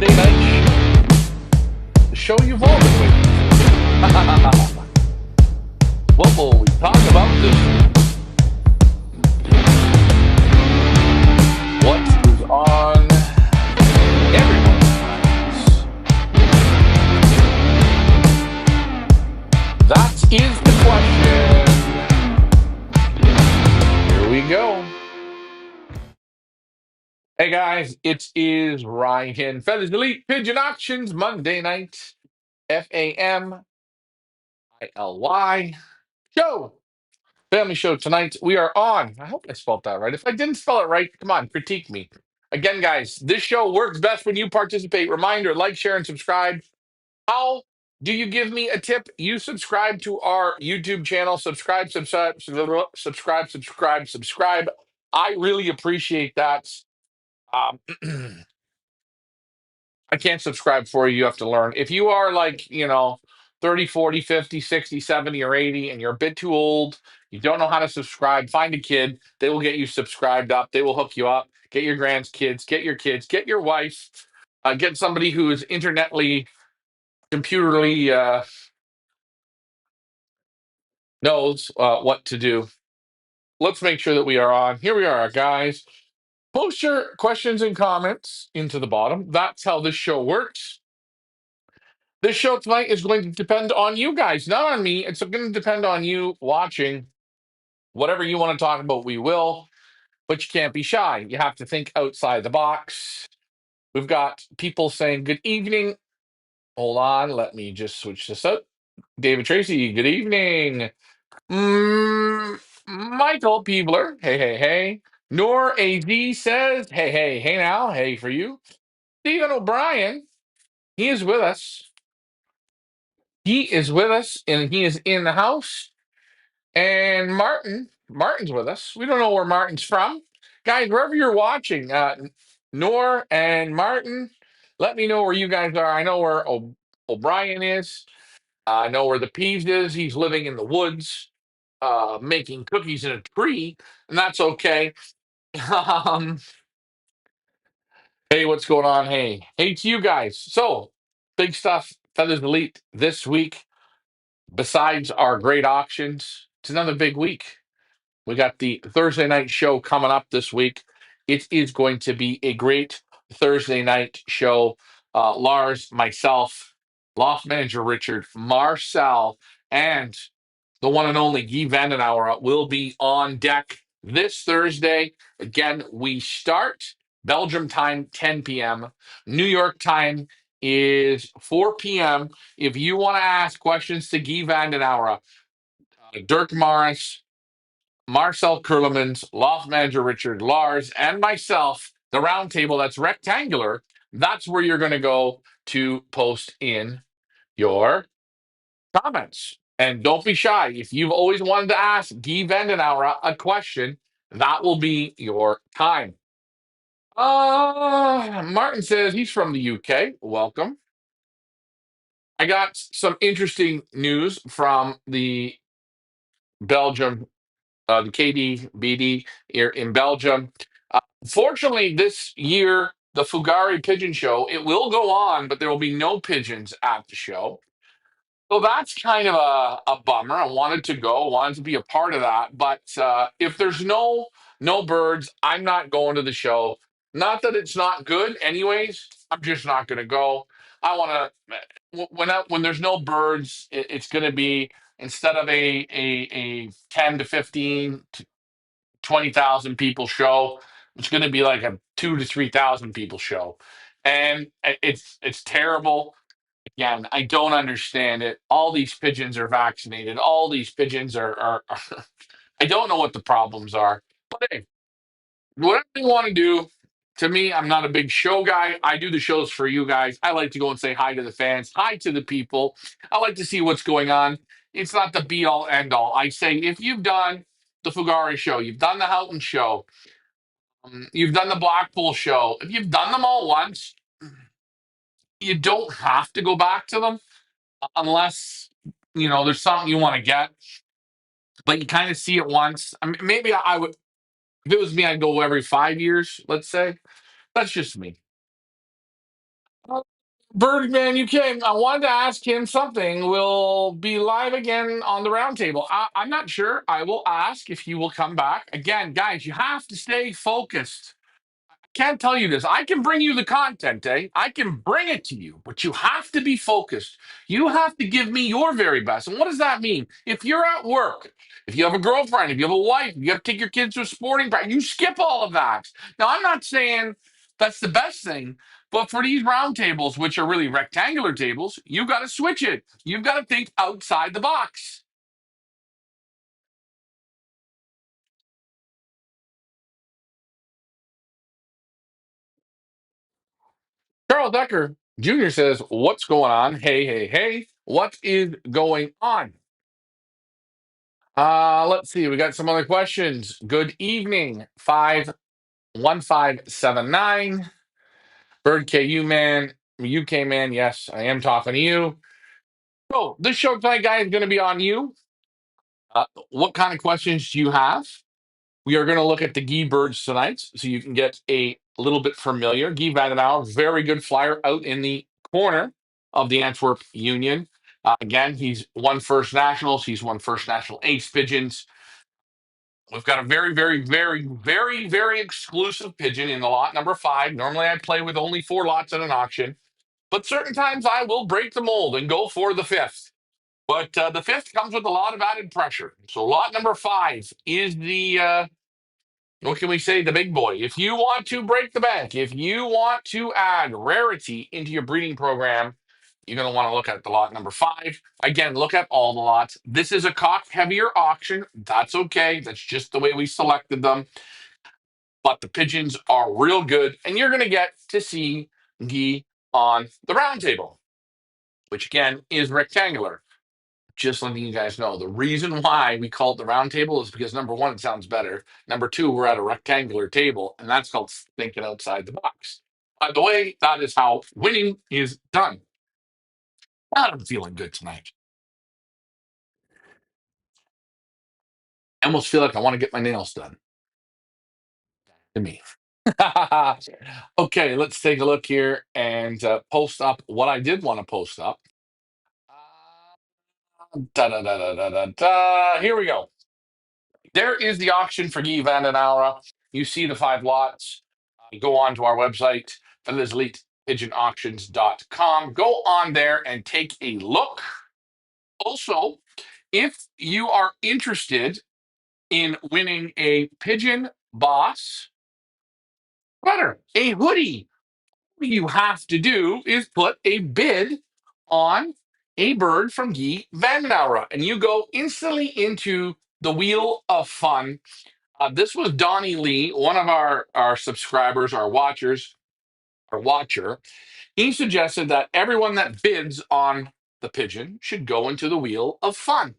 Thursday night the show you've all been waiting for. What will we talk about this week? What is on everyone's minds? That is the question. Here we go. Hey guys, it is Ryan. Feathers Elite Pigeon Auctions Monday night. FAMILY show. Family show tonight. We are on. I hope I spelled that right. If I didn't spell it right, come on, critique me. Again, guys, this show works best when you participate. Reminder, like, share, and subscribe. How do you give me a tip? You subscribe to our YouTube channel. Subscribe. I really appreciate that. Um, I can't subscribe for you. You have to learn. If you are like, 30, 40, 50, 60, 70, or 80, and you're a bit too old, you don't know how to subscribe, find a kid. They will get you subscribed up. They will hook you up. Get your grandkids, get your kids, get your wife, get somebody who is internetly, computerly knows what to do. Let's make sure that we are on. Here we are, guys. Post your questions and comments into the bottom. That's how this show works. This show tonight is going to depend on you guys, not on me. It's going to depend on you watching. Whatever you want to talk about, we will, but you can't be shy. You have to think outside the box. We've got people saying good evening. Hold on, let me just switch this up. David Tracy, good evening. Michael Peebler, hey, hey, hey. Nor AD says, hey, hey, hey now, hey for you. Stephen O'Brien, he is with us. He is with us and he is in the house. And Martin's with us. We don't know where Martin's from. Guys, wherever you're watching, Nor and Martin, let me know where you guys are. I know where O'Brien is. I know where the Peeves is. He's living in the woods, making cookies in a tree, and that's okay. um, hey, what's going on? Hey, hey to you guys. So, big stuff, Feathers Elite this week. Besides our great auctions, it's another big week. We got the Thursday night show coming up this week. It is going to be a great Thursday night show. Lars, myself, loft manager Richard, Marcel, and the one and only Guy Vandenauer will be on deck this Thursday. Again, we start Belgium time 10 p.m. New York time is 4 p.m. If you want to ask questions to Guy Vandenauer, Dirk Morris, Marcel Kurlemans, loft manager Richard Lars, and myself, the round table that's rectangular, that's where you're going to go to post in your comments. And don't be shy. If you've always wanted to ask Guy Vandenauer a question, that will be your time. Martin says he's from the UK. Welcome. I got some interesting news from the Belgium, the KDBD here in Belgium. Fortunately, this year, the Fugari Pigeon Show, it will go on, but there will be no pigeons at the show. So that's kind of a bummer. I wanted to go, wanted to be a part of that. But if there's no birds, I'm not going to the show. Not that it's not good, anyways. I'm just not going to go. I want to when there's no birds, it's going to be instead of a 10 to 15 to 20,000 people show, it's going to be like a 2 to 3,000 people show, and it's terrible. Again, I don't understand it. All these pigeons are vaccinated. All these pigeons are I don't know what the problems are. But hey, whatever you want to do, to me, I'm not a big show guy. I do the shows for you guys. I like to go and say hi to the fans, hi to the people. I like to see what's going on. It's not the be all end all. I say if you've done the Fugari show, you've done the Houghton show, you've done the Blackpool show, if you've done them all once, you don't have to go back to them unless there's something you want to get, but you kind of see it once. I mean, maybe I would, if it was me, I'd go every 5 years, let's say. That's just me. Birdman UK, I wanted to ask him something. We'll be live again on the roundtable. I'm not sure. I will ask if he will come back. Again, guys, you have to stay focused. Can't tell you this. I can bring you the content, eh? I can bring it to you, but you have to be focused. You have to give me your very best. And what does that mean? If you're at work, if you have a girlfriend, if you have a wife, you got to take your kids to a sporting practice, you skip all of that. Now, I'm not saying that's the best thing, but for these round tables, which are really rectangular tables, you got to switch it. You've got to think outside the box. Charles Decker Jr. says, "What's going on? Hey, hey, hey. What is going on?" Let's see. We got some other questions. Good evening, 51579. Bird KU man, UK man. Yes, I am talking to you. So this show tonight, guys, is going to be on you. What kind of questions do you have? We are going to look at the Guy birds tonight, so you can get a little bit familiar. Guy Vandenauer, very good flyer out in the corner of the Antwerp Union. Again, he's won First Nationals. He's won First National Ace Pigeons. We've got a very, very, very, very, very exclusive pigeon in the lot number 5. Normally, I play with only 4 lots at an auction, but certain times I will break the mold and go for the 5th. But the 5th comes with a lot of added pressure. So, lot number 5 is the what can we say? The big boy. If you want to break the bank, if you want to add rarity into your breeding program, you're going to want to look at the lot number 5. Again, look at all the lots. This is a cock heavier auction. That's okay. That's just the way we selected them. But the pigeons are real good, and you're going to get to see Guy on the round table, which again is rectangular. Just letting you guys know, the reason why we call it the round table is because number 1, it sounds better. Number 2, we're at a rectangular table, and that's called thinking outside the box. By the way, that is how winning is done. I'm feeling good tonight. I almost feel like I want to get my nails done. To me. Okay, let's take a look here and post up what I did want to post up. Da, da, da, da, da, da, da. Here we go. There is the auction for Guy Vandenauer. You see the 5 lots. Go on to our website, elitepigeonauctions.com. Go on there and take a look. Also, if you are interested in winning a Pigeon Boss sweater, a hoodie, what you have to do is put a bid on a bird from Guy Vandenauer, and you go instantly into the Wheel of Fun. This was Donnie Lee, one of our subscribers, our watchers, our watcher. He suggested that everyone that bids on the pigeon should go into the Wheel of Fun.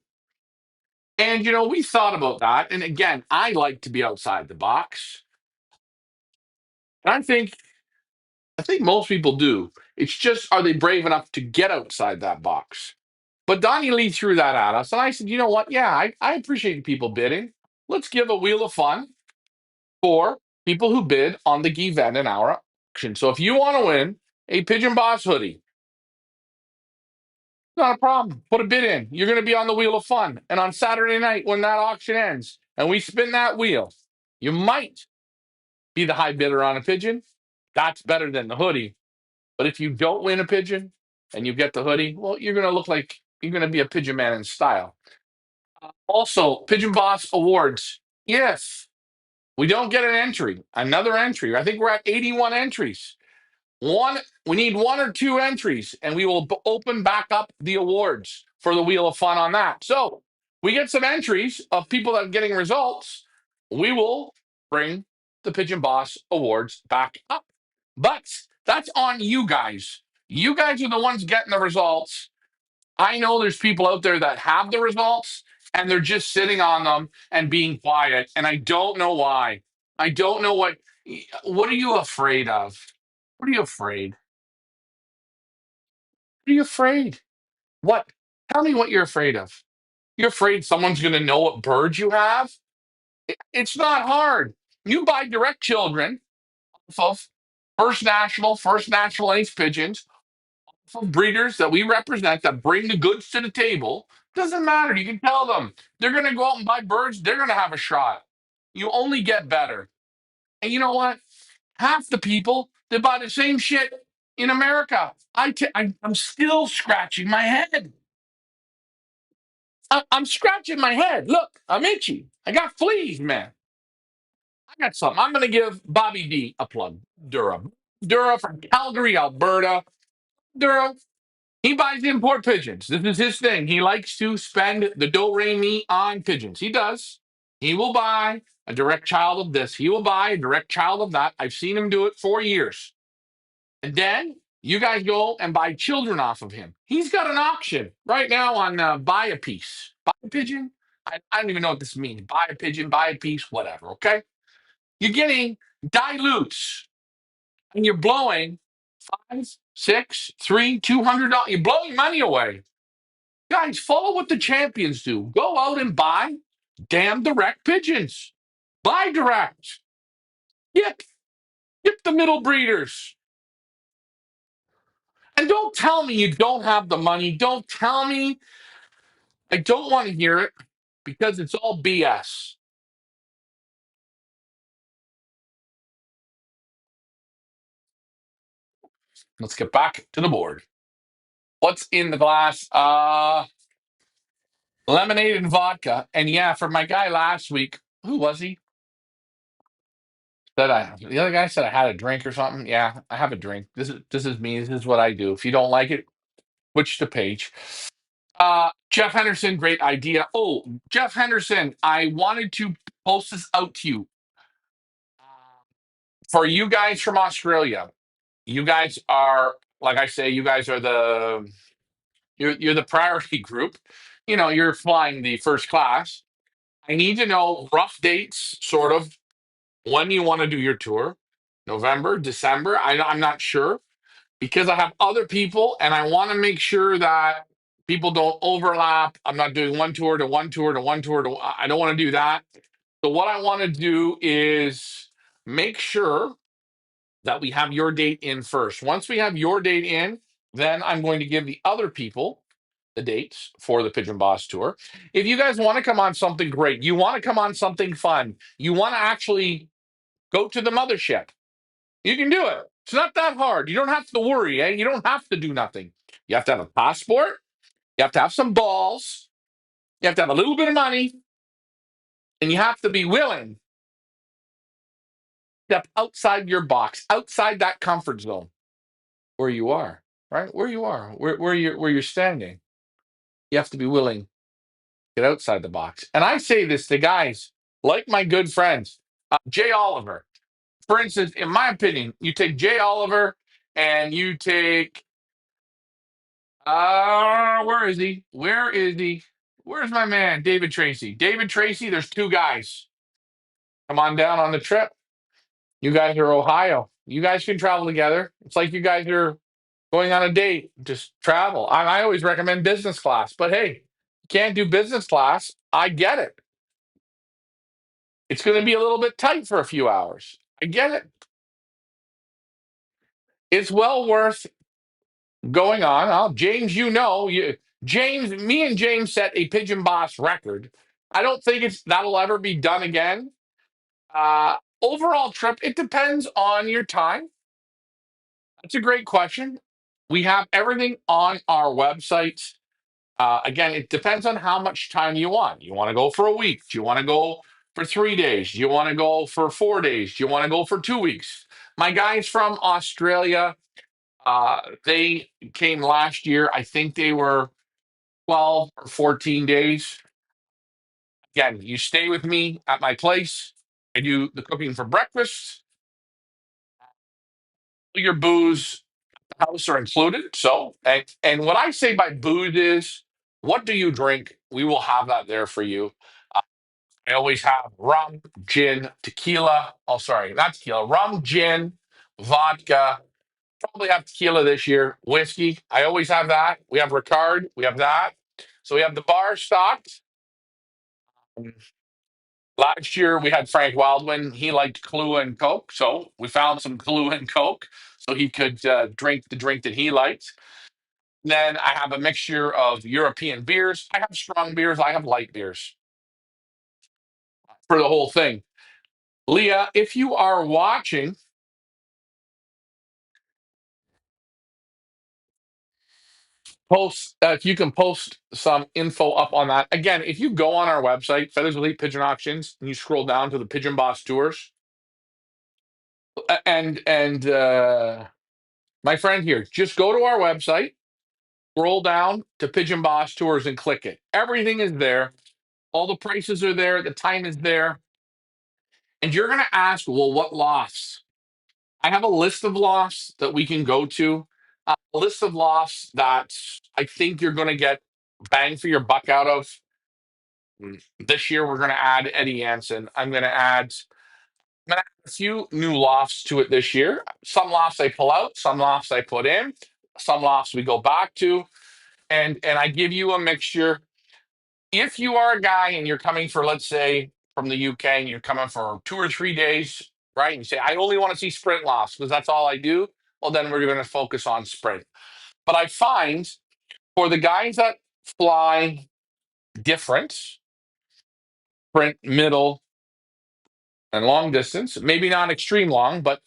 And, we thought about that. And again, I like to be outside the box. And I think most people do. It's just, are they brave enough to get outside that box? But Donnie Lee threw that at us. And I said, you know what? Yeah, I appreciate people bidding. Let's give a Wheel of Fun for people who bid on the Guy Vandenauer auction. So if you want to win a Pigeon Boss hoodie, not a problem. Put a bid in. You're going to be on the Wheel of Fun. And on Saturday night, when that auction ends and we spin that wheel, you might be the high bidder on a pigeon. That's better than the hoodie. But if you don't win a pigeon and you get the hoodie, well, you're going to look like you're going to be a pigeon man in style. Also, Pigeon Boss Awards. Yes, we don't get an entry, another entry. I think we're at 81 entries. We need 1 or 2 entries, and we will open back up the awards for the Wheel of Fun on that. So we get some entries of people that are getting results. We will bring the Pigeon Boss Awards back up. But that's on you guys. You guys are the ones getting the results. I know there's people out there that have the results and they're just sitting on them and being quiet. And I don't know why. I don't know what are you afraid of? What are you afraid? What are you afraid? What? Tell me what you're afraid of. You're afraid someone's going to know what birds you have? It's not hard. You buy direct children off of First National Ace Pigeons breeders that we represent that bring the goods to the table, doesn't matter. You can tell them they're going to go out and buy birds. They're going to have a shot. You only get better. And you know what? Half the people that buy the same shit in America. I'm still scratching my head. I'm scratching my head. Look, I'm itchy. I got fleas, man. I got something. I'm going to give Bobby D a plug. Dura. Dura from Calgary, Alberta. Dura. He buys import pigeons. This is his thing. He likes to spend the do re mi on pigeons. He does. He will buy a direct child of this. He will buy a direct child of that. I've seen him do it for years. And then you guys go and buy children off of him. He's got an auction right now on buy a piece. Buy a pigeon? I don't even know what this means. Buy a pigeon, buy a piece, whatever, okay? You're getting dilutes and you're blowing five, six, three, $200. You're blowing money away. Guys, follow what the champions do. Go out and buy damn direct pigeons. Buy direct. Yep. Yep, the middle breeders. And don't tell me you don't have the money. Don't tell me. I don't want to hear it because it's all BS. Let's get back to the board. What's in the glass? Lemonade and vodka. And yeah, for my guy last week, who was he? The other guy said I had a drink or something. Yeah, I have a drink. This is me. This is what I do. If you don't like it, switch the page. Jeff Henderson, great idea. Oh, Jeff Henderson, I wanted to post this out to you. For you guys from Australia, you guys are, like I say, you guys are you're the priority group. You know, you're flying the first class. I need to know rough dates, sort of when you want to do your tour. November, December. I'm not sure because I have other people and I want to make sure that people don't overlap. I'm not doing one tour to one tour to one tour to, I don't want to do that. So what I want to do is make sure that we have your date in first. Once we have your date in, then I'm going to give the other people the dates for the Pigeon Boss tour. If you guys want to come on something great, you want to come on something fun, you want to actually go to the mothership, you can do it. It's not that hard. You don't have to worry. You don't have to do nothing. You have to have a passport. You have to have some balls. You have to have a little bit of money. And you have to be willing to step outside your box, outside that comfort zone where you are, right? Where you are, where you're standing. You have to be willing to get outside the box. And I say this to guys like my good friends, Jay Oliver. For instance, in my opinion, you take Jay Oliver and you take where is he? Where is he? Where's my man, David Tracy? David Tracy, there's two guys. Come on down on the trip. You guys are Ohio. You guys can travel together. It's like you guys are going on a date. Just travel. I always recommend business class, but hey, you can't do business class. I get it. It's going to be a little bit tight for a few hours. I get it. It's well worth going on. James, James, me and James set a Pigeon Boss record. I don't think that'll ever be done again. Overall trip, it depends on your time. That's a great question. We have everything on our website. Again, it depends on how much time you want. You want to go for a week? Do you want to go for 3 days? Do you want to go for 4 days? Do you want to go for 2 weeks? My guys from Australia, they came last year. I think they were 12 or 14 days. Again, you stay with me at my place. I do the cooking for breakfast. Your booze, house are included. So, and what I say by booze is, what do you drink? We will have that there for you. Uh, I always have rum, gin, tequila. Oh, sorry, not tequila. Rum, gin, vodka. Probably have tequila this year. Whiskey. I always have that. We have Ricard. We have that. So we have the bar stocked. Last year we had Frank Wildman. He liked Kahlua and Coke, so we found some Kahlua and Coke so he could drink the drink that he liked. Then I have a mixture of European beers. I have strong beers. I have light beers for the whole thing. Leah, if you are watching, post if you can post some info up on that. Again, if you go on our website, Feathers Elite Pigeon Auctions, and you scroll down to the Pigeon Boss Tours, and my friend here, just go to our website, scroll down to Pigeon Boss Tours, and click it. Everything is there. All the prices are there. The time is there. And you're going to ask, well, what lofts? I have a list of lofts that we can go to, a list of lofts that I think you're going to get bang for your buck out of. This year, we're going to add Eddie Anson. I'm going to add a few new lofts to it this year. Some lofts I pull out, some lofts I put in, some lofts we go back to, and I give you a mixture. If you are a guy and you're coming for, let's say, from the UK and you're coming for 2 or 3 days, right? And you say, I only want to see sprint lofts because that's all I do. Well, then we're going to focus on sprint. But I find for the guys that fly different, sprint, middle, and long distance, maybe not extreme long, but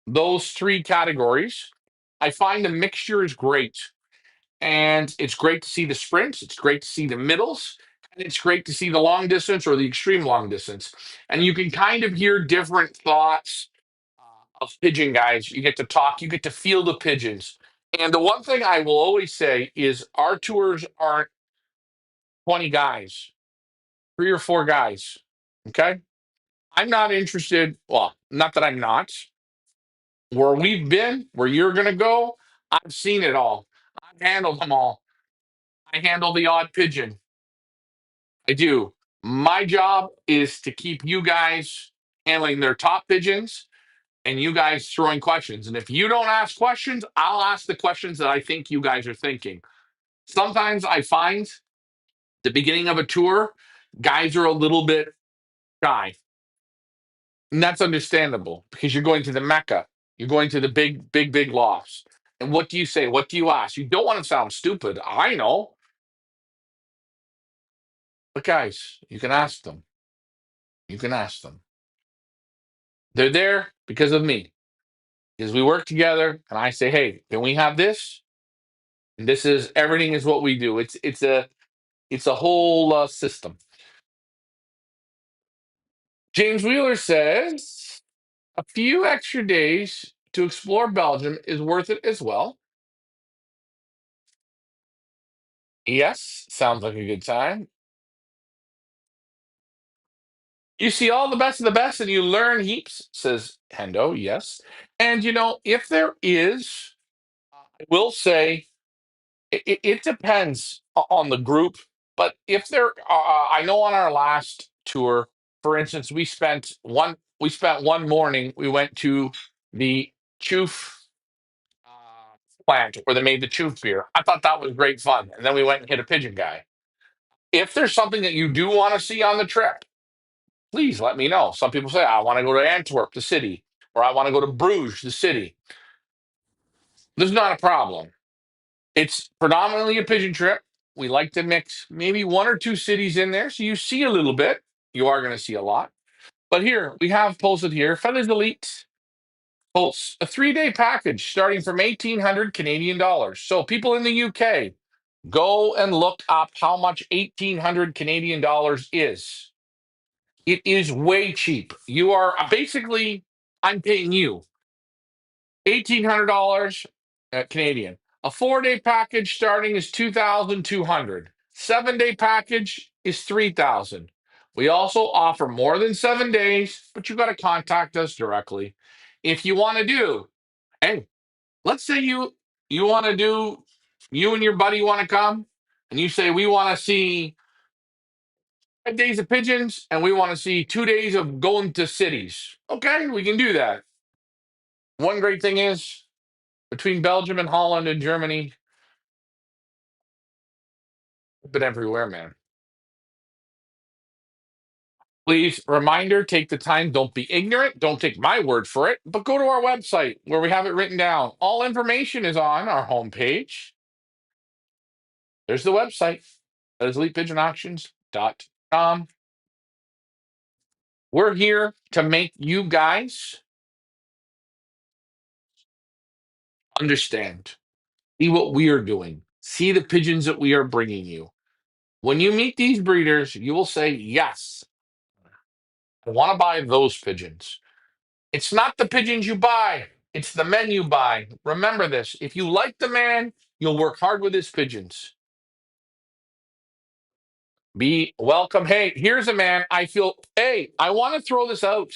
those three categories, I find the mixture is great. And it's great to see the sprints, it's great to see the middles, and it's great to see the long distance or the extreme long distance. And you can kind of hear different thoughts of pigeon guys. You get to talk, you get to feel the pigeons. And the one thing I will always say is our tours aren't 20 guys, 3 or 4 guys. Okay. I'm not interested. Well, not that I'm not. Where we've been, where you're going to go, I've seen it all. I've handled them all. I handle the odd pigeon. I do. My job is to keep you guys handling their top pigeons and you guys throwing questions. And if you don't ask questions, I'll ask the questions that I think you guys are thinking. Sometimes I find the beginning of a tour, guys are a little bit shy. And that's understandable because you're going to the Mecca. You're going to the big, big, big lofts. And what do you say? What do you ask? You don't want to sound stupid. I know. But guys, you can ask them. You can ask them. They're there because of me. Because we work together and I say, hey, can we have this? And this is everything is what we do. It's a whole system. James Wheeler says a few extra days to explore Belgium is worth it as well. Yes, sounds like a good time. You see all the best of the best and you learn heaps, says Hendo. Yes. And if there is, I will say it depends on the group, but if there, I know on our last tour, for instance, we spent one morning. We went to the Choof plant where they made the Choof beer. I thought that was great fun, and then we went and hit a pigeon guy. If there's something that you do want to see on the trip, please let me know. Some people say I want to go to Antwerp, the city, or I want to go to Bruges, the city. There's not a problem. It's predominantly a pigeon trip. We like to mix maybe 1 or 2 cities in there. So you see a little bit. You are going to see a lot. But here, we have posted here Feathers Elite posts a 3-day package starting from 1,800 Canadian dollars. So people in the UK, go and look up how much 1,800 Canadian dollars is. It is way cheap. You are basically, I'm paying you. $1,800 Canadian. A 4-day package starting is 2,200. 7-day package is 3,000. We also offer more than 7 days, but you got to contact us directly. If you want to do, hey, let's say you want to do, you and your buddy want to come, and you say we want to see 5 days of pigeons, and we want to see 2 days of going to cities. Okay, we can do that. One great thing is between Belgium and Holland and Germany, I've been everywhere, man. Please, reminder, take the time. Don't be ignorant. Don't take my word for it, but go to our website where we have it written down. All information is on our homepage. There's the website. That is elitepigeonauctions.com. We're here to make you guys understand. See what we are doing. See the pigeons that we are bringing you. When you meet these breeders, you will say, yes, I want to buy those pigeons. It's not the pigeons you buy, it's the men you buy. Remember this. If you like the man, you'll work hard with his pigeons. Be welcome. Hey, here's a man. Hey, I want to throw this out.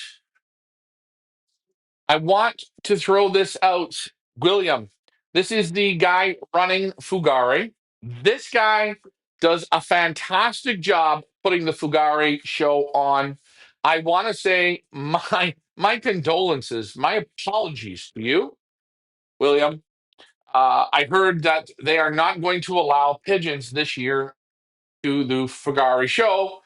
I want to throw this out. William, this is the guy running Fugare. This guy does a fantastic job putting the Fugare show on. I want to say my condolences, my apologies to you, William. I heard that they are not going to allow pigeons this year to the Fugare show.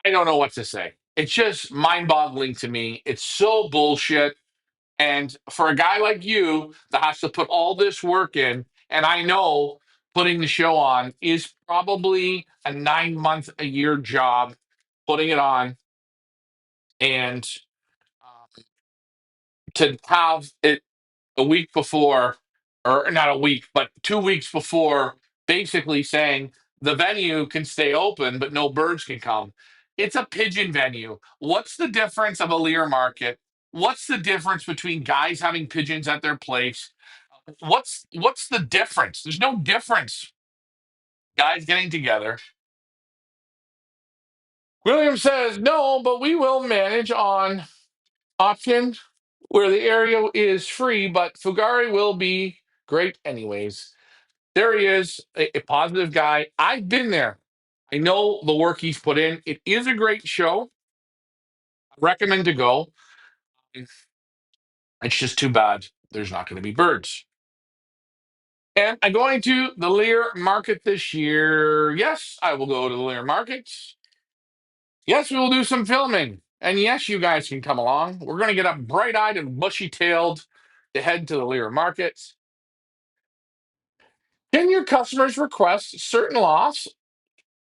I don't know what to say. It's just mind-boggling to me. It's so bullshit. And for a guy like you that has to put all this work in, and I know putting the show on is probably a 9 month a year job, putting it on, and to have it a week before, or not a week, but 2 weeks before, basically saying the venue can stay open, but no birds can come. It's a pigeon venue. What's the difference of a Lear market? What's the difference between guys having pigeons at their place? What's the difference? There's no difference. Guys getting together. William says no, but we will manage on option where the area is free, but Fugari will be great anyways. There he is, a positive guy. I've been there. I know the work he's put in. It is a great show. I recommend to go. It's just too bad there's not going to be birds. And I'm going to the Lear Market this year. Yes, I will go to the Lear Markets. Yes, we will do some filming. And yes, you guys can come along. We're going to get up bright eyed and bushy tailed to head to the Lear Markets. Can your customers request certain lofts?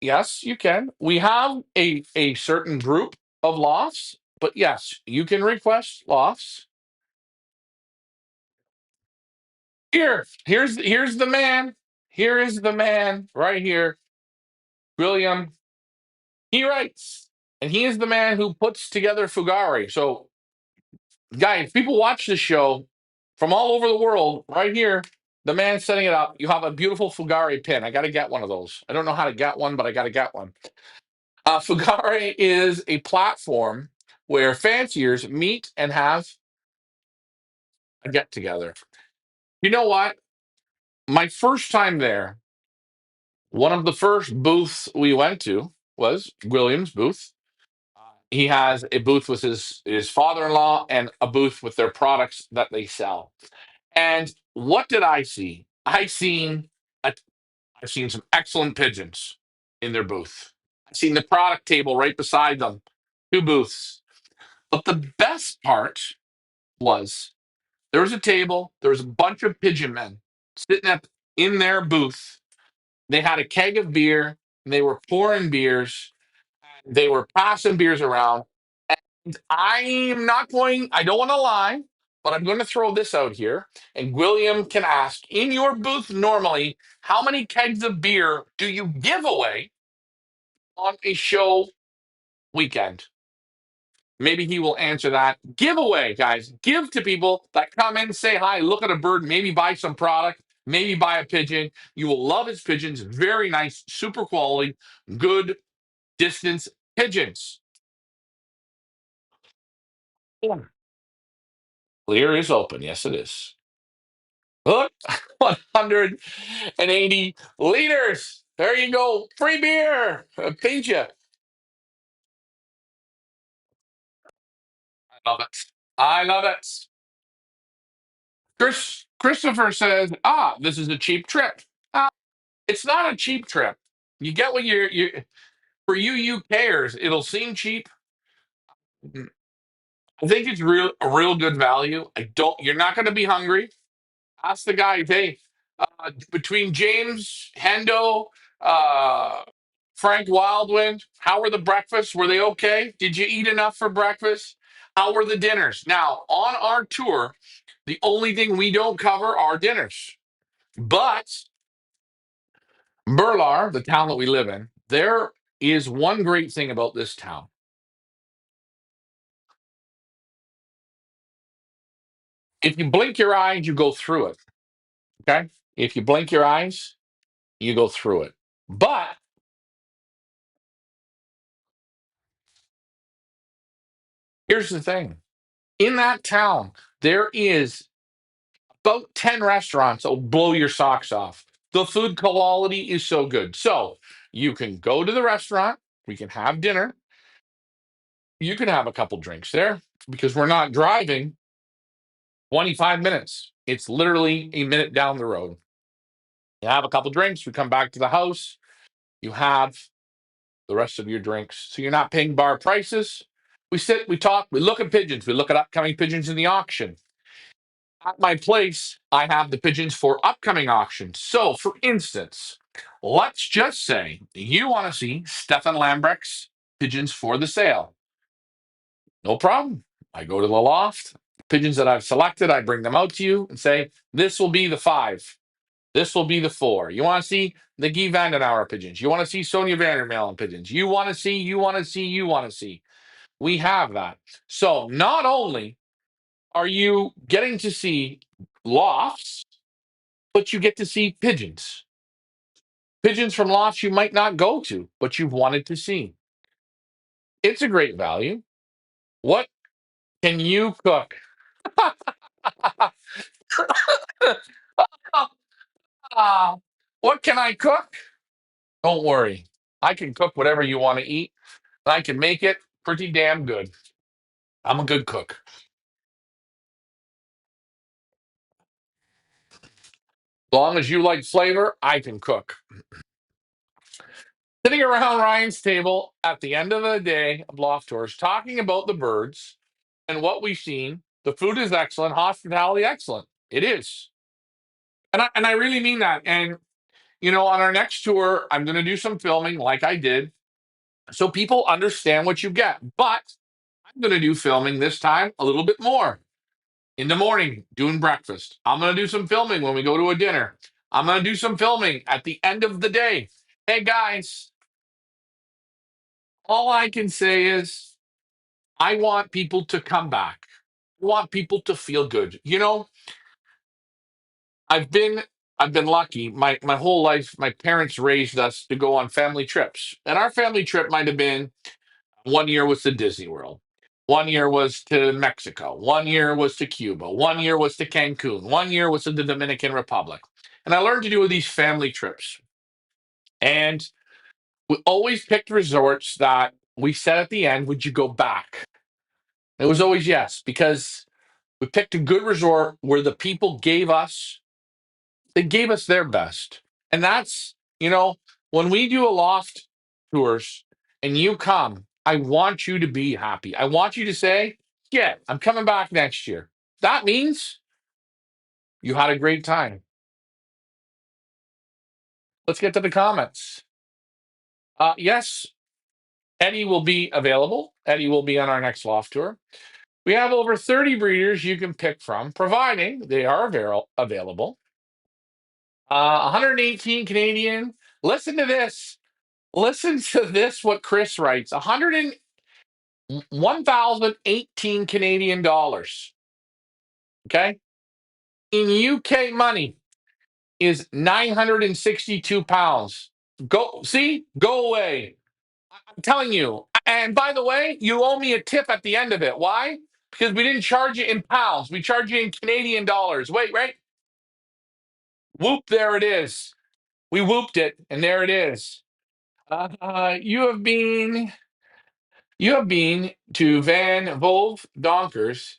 Yes, you can. We have a certain group of lofts, but yes, you can request lofts. Here's the man. Here is the man right here, William. He writes, and he is the man who puts together Fugari. So, guys, people watch this show from all over the world. Right here, the man setting it up. You have a beautiful Fugari pin. I got to get one of those. I don't know how to get one, but I got to get one. Fugare is a platform where fanciers meet and have a get together. You know what? My first time there, one of the first booths we went to was William's booth. He has a booth with his father-in-law and a booth with their products that they sell. And what did I see? A, I've seen some excellent pigeons in their booth. I've seen the product table right beside them, two booths. But the best part was there was a table, there was a bunch of pigeon men sitting in their booth. They had a keg of beer, and they were pouring beers, they were passing beers around. And I don't want to lie, but I'm going to throw this out here. And William can ask in your booth normally, how many kegs of beer do you give away on a show weekend? Maybe he will answer that. Giveaway, guys. Give to people that come in, say hi, look at a bird, maybe buy some product, maybe buy a pigeon. You will love his pigeons. Very nice, super quality, good distance pigeons. Clear is open. Yes, it is. Look, 180 liters. There you go. Free beer. Paid you. I love it. I love it. Christopher says, this is a cheap trip. It's not a cheap trip. You get what you for you UKers, it'll seem cheap. I think it's a real good value. You're not going to be hungry. Ask the guy, hey, between James, Hendo, uh, Frank Wildwind, how were the breakfasts? Were they okay? Did you eat enough for breakfast? How were the dinners? Now, on our tour, the only thing we don't cover are dinners. But Burlar, the town that we live in, there is one great thing about this town. If you blink your eyes, you go through it. Okay? If you blink your eyes, you go through it. But here's the thing. In that town, there is about 10 restaurants that will blow your socks off. The food quality is so good. So you can go to the restaurant, we can have dinner, you can have a couple drinks there because we're not driving 25 minutes. It's literally a minute down the road. You have a couple drinks, we come back to the house, you have the rest of your drinks. So you're not paying bar prices. We sit, we talk, we look at pigeons, we look at upcoming pigeons in the auction. At my place, I have the pigeons for upcoming auctions. So, for instance, let's just say you want to see Stefan Lambrecht's pigeons for the sale. No problem. I go to the loft, pigeons that I've selected, I bring them out to you and say, this will be the 5. This will be the 4. You want to see the Guy Vandenauer pigeons. You want to see Sonia Vandermelen pigeons. You want to see, you want to see, you want to see. We have that. So, not only are you getting to see lofts, but you get to see pigeons. Pigeons from lofts you might not go to, but you've wanted to see. It's a great value. What can you cook? What can I cook? Don't worry. I can cook whatever you want to eat, and I can make it pretty damn good. I'm a good cook. As long as you like flavor, I can cook. Sitting around Ryan's table at the end of the day of Loft Tours, talking about the birds and what we've seen. The food is excellent, hospitality excellent. It is, and I really mean that. And on our next tour, I'm going to do some filming, like I did, so people understand what you get. But I'm going to do filming this time a little bit more in the morning, doing breakfast. I'm going to do some filming when we go to a dinner. I'm going to do some filming at the end of the day. Hey guys, all I can say is I want people to come back. I want people to feel good. I've been I've been lucky. My whole life, my parents raised us to go on family trips. And our family trip might have been one year was to Disney World. One year was to Mexico. One year was to Cuba. One year was to Cancun. One year was to the Dominican Republic. And I learned to do these family trips. And we always picked resorts that we said at the end, would you go back? It was always yes, because we picked a good resort where the people gave us their best. And that's, when we do a loft tours and you come, I want you to be happy. I want you to say, yeah, I'm coming back next year. That means you had a great time. Let's get to the comments. Yes, Eddie will be available. Eddie will be on our next loft tour. We have over 30 breeders you can pick from, providing they are available. 118 Canadian. Listen to this. Listen to this, what Chris writes. 1,018 Canadian dollars. Okay? In UK money is 962 pounds. Go see, go away. I'm telling you. And by the way, you owe me a tip at the end of it. Why? Because we didn't charge you in pounds. We charge you in Canadian dollars. Wait, right? Whoop, there it is. We whooped it, and there it is. You have been to Van Volve Donkers.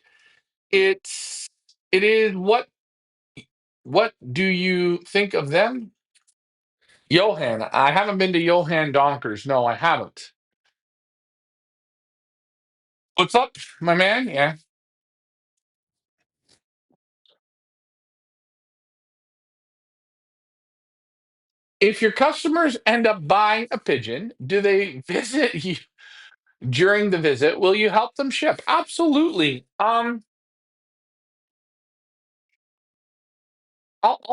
It is what do you think of them? Johan. I haven't been to Johan Donkers. No, I haven't. What's up, my man? Yeah. If your customers end up buying a pigeon, do they visit you during the visit? Will you help them ship? Absolutely. I'll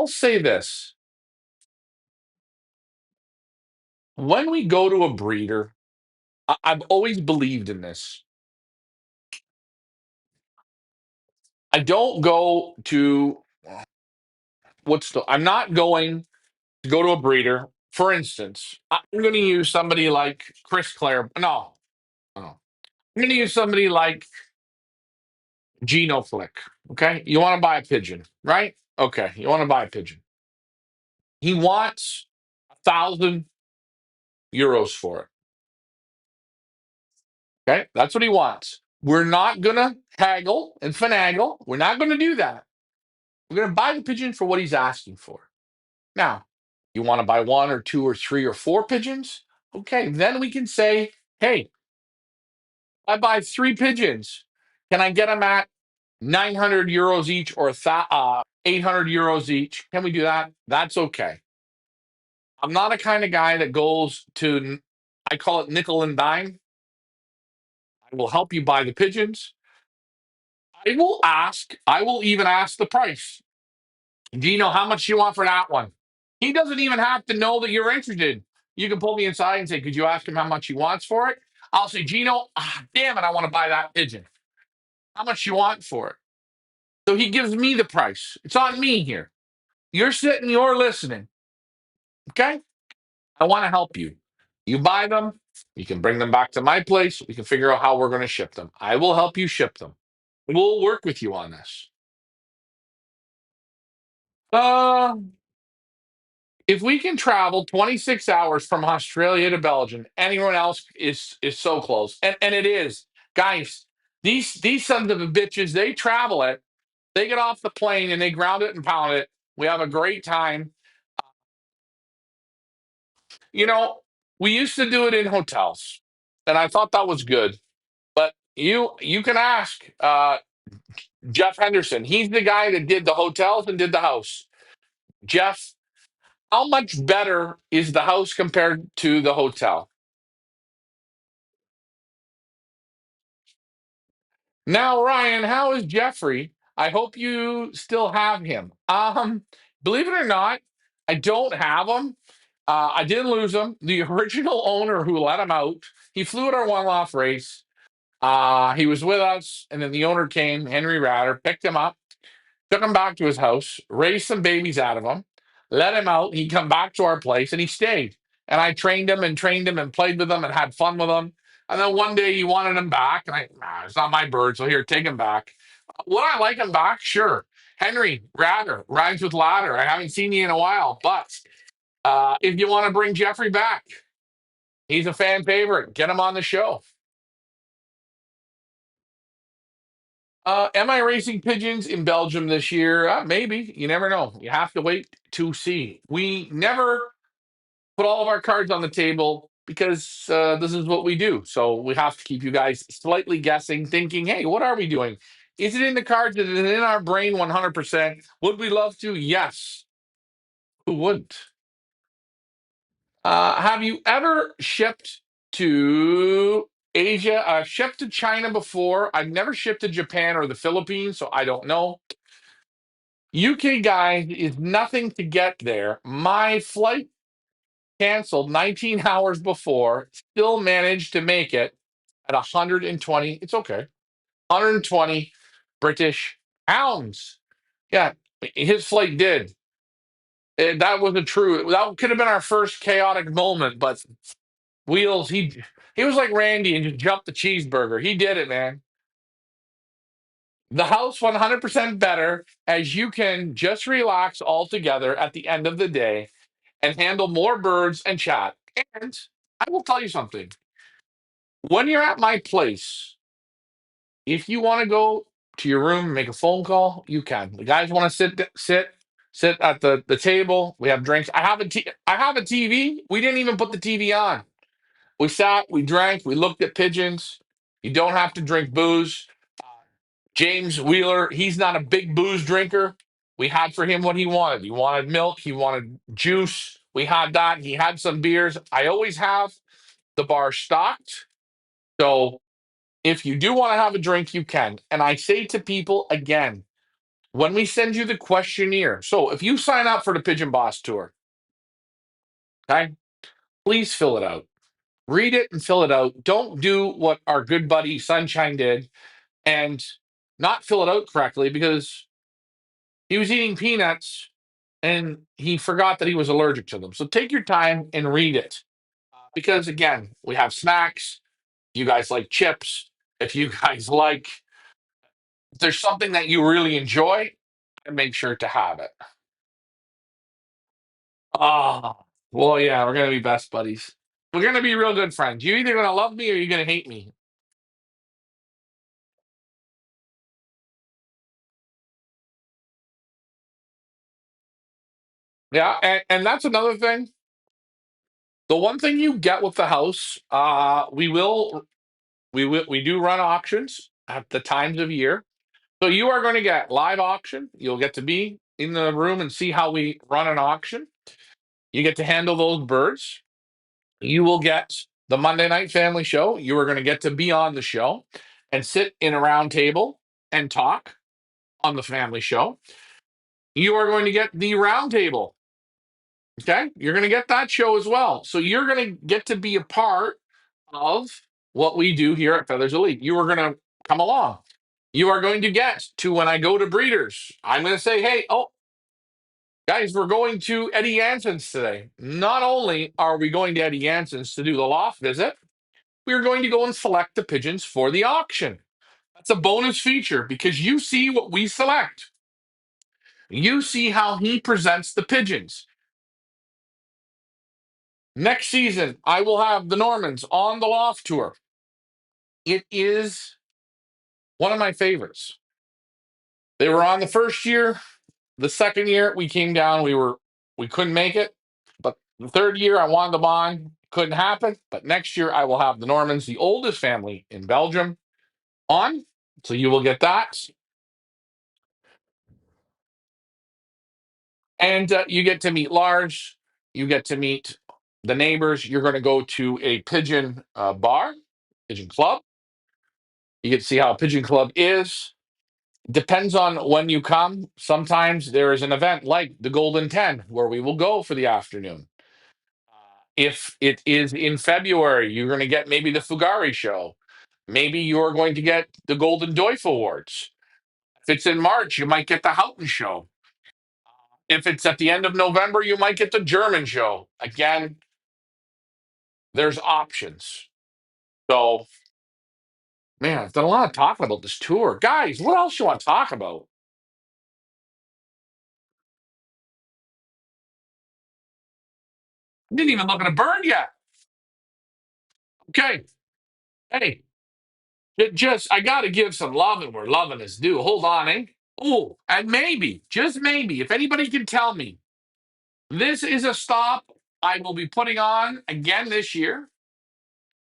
say this. When we go to a breeder, I've always believed in this. I don't go to I'm not going to go to a breeder. For instance, I'm going to use somebody like Chris Clare. No, no. I'm going to use somebody like Geno Flick. Okay. You want to buy a pigeon, right? Okay. You want to buy a pigeon. He wants €1,000 for it. Okay. That's what he wants. We're not going to haggle and finagle. We're not going to do that. We're going to buy the pigeon for what he's asking for. Now, you want to buy one or two or three or four pigeons? Okay. Then we can say, hey, I buy three pigeons. Can I get them at €900 each or €800 each? Can we do that? That's okay. I'm not a kind of guy that goes to, I call it nickel and dime. I will help you buy the pigeons. I will even ask the price. Do you know how much you want for that one? He doesn't even have to know that you're interested. You can pull me inside and say, could you ask him how much he wants for it? I'll say, Gino, damn it, I want to buy that pigeon. How much you want for it? So he gives me the price. It's on me here. You're sitting, you're listening. Okay? I want to help you. You buy them, you can bring them back to my place. We can figure out how we're going to ship them. I will help you ship them. We'll work with you on this. Uh, if we can travel 26 hours from Australia to Belgium, anyone else is so close. And it is. Guys, these sons of a bitches, they travel it. They get off the plane and they ground it and pound it. We have a great time. You know, we used to do it in hotels, and I thought that was good. But you can ask Jeff Henderson. He's the guy that did the hotels and did the house. Jeff, how much better is the house compared to the hotel? Now, Ryan, how is Jeffrey? I hope you still have him. Believe it or not, I don't have him. I didn't lose him. The original owner who let him out, he flew at our one-off race. He was with us, and then the owner came, Henry Ratter, picked him up, took him back to his house, raised some babies out of him, let him out. He'd come back to our place, and he stayed. And I trained him and played with him and had fun with him. And then one day he wanted him back, and it's not my bird, so here, take him back. Would I like him back? Sure. Henry Ratter, rhymes with ladder. I haven't seen you in a while, but if you want to bring Jeffrey back, he's a fan favorite. Get him on the show. Am I racing pigeons in Belgium this year? Maybe. You never know. You have to wait to see. We never put all of our cards on the table because this is what we do. So we have to keep you guys slightly guessing, thinking, hey, what are we doing? Is it in the cards? Is it in our brain 100%? Would we love to? Yes. Who wouldn't? Have you ever shipped to Asia? Shipped to China before? I've never shipped to Japan or the Philippines, so I don't know. UK guy is nothing to get there. My flight canceled 19 hours before, still managed to make it at 120. It's okay. 120 British pounds. Yeah, his flight did. That wasn't true. That could have been our first chaotic moment, but Wheels, he was like Randy and just jumped the cheeseburger. He did it, man. The house 100% better as you can just relax altogether at the end of the day and handle more birds and chat. And I will tell you something. When you're at my place, if you want to go to your room and make a phone call, you can. The guys want to sit at the table. We have drinks. I have a TV. We didn't even put the TV on. We sat, we drank, we looked at pigeons. You don't have to drink booze. James Wheeler, he's not a big booze drinker. We had for him what he wanted. He wanted milk, he wanted juice. We had that. He had some beers. I always have the bar stocked. So if you do want to have a drink, you can. And I say to people again, when we send you the questionnaire, so if you sign up for the Pigeon Boss Tour, okay, please fill it out. Read it and fill it out. Don't do what our good buddy Sunshine did and not fill it out correctly because he was eating peanuts and he forgot that he was allergic to them. So take your time and read it. Because again, we have snacks. You guys like chips. If you guys like, if there's something that you really enjoy, make sure to have it. Oh, well, yeah, we're gonna be best buddies. We're gonna be real good friends. You're either gonna love me or you're gonna hate me. Yeah, and that's another thing. The one thing you get with the house, we do run auctions at the times of year. So you are going to get live auction. You'll get to be in the room and see how we run an auction. You get to handle those birds. You will get the Monday Night Family Show. You are going to get to be on the show and sit in a round table and talk on the family show. You are going to get the round table. Okay. You're going to get that show as well. So you're going to get to be a part of what we do here at Feathers Elite. You are going to come along. You are going to get to when I go to breeders, I'm going to say, hey, oh, guys, we're going to Eddie Yanson's today. Not only are we going to Eddie Yanson's to do the loft visit, we're going to go and select the pigeons for the auction. That's a bonus feature because you see what we select. You see how he presents the pigeons. Next season, I will have the Normans on the loft tour. It is one of my favorites. They were on the first year. The second year we came down, we couldn't make it. But the third year I wanted them on, couldn't happen. But next year I will have the Normans, the oldest family in Belgium, on. So you will get that, and you get to meet Lars. You get to meet the neighbors. You're going to go to a pigeon bar, pigeon club. You get to see how a pigeon club is. Depends on when you come. Sometimes there is an event like the Golden 10 where we will go for the afternoon. If it is in February, you're going to get maybe the Fugari show. Maybe you're going to get the Golden Doif Awards. If it's in March, you might get the Houghton show. If it's at the end of November, you might get the German show. Again, there's options. So, man, I've done a lot of talking about this tour. Guys, what else you want to talk about? Didn't even look at a bird yet. Okay. Hey, I got to give some love and where loving is due. Hold on, eh? Oh, and maybe, just maybe, if anybody can tell me, this is a stop I will be putting on again this year,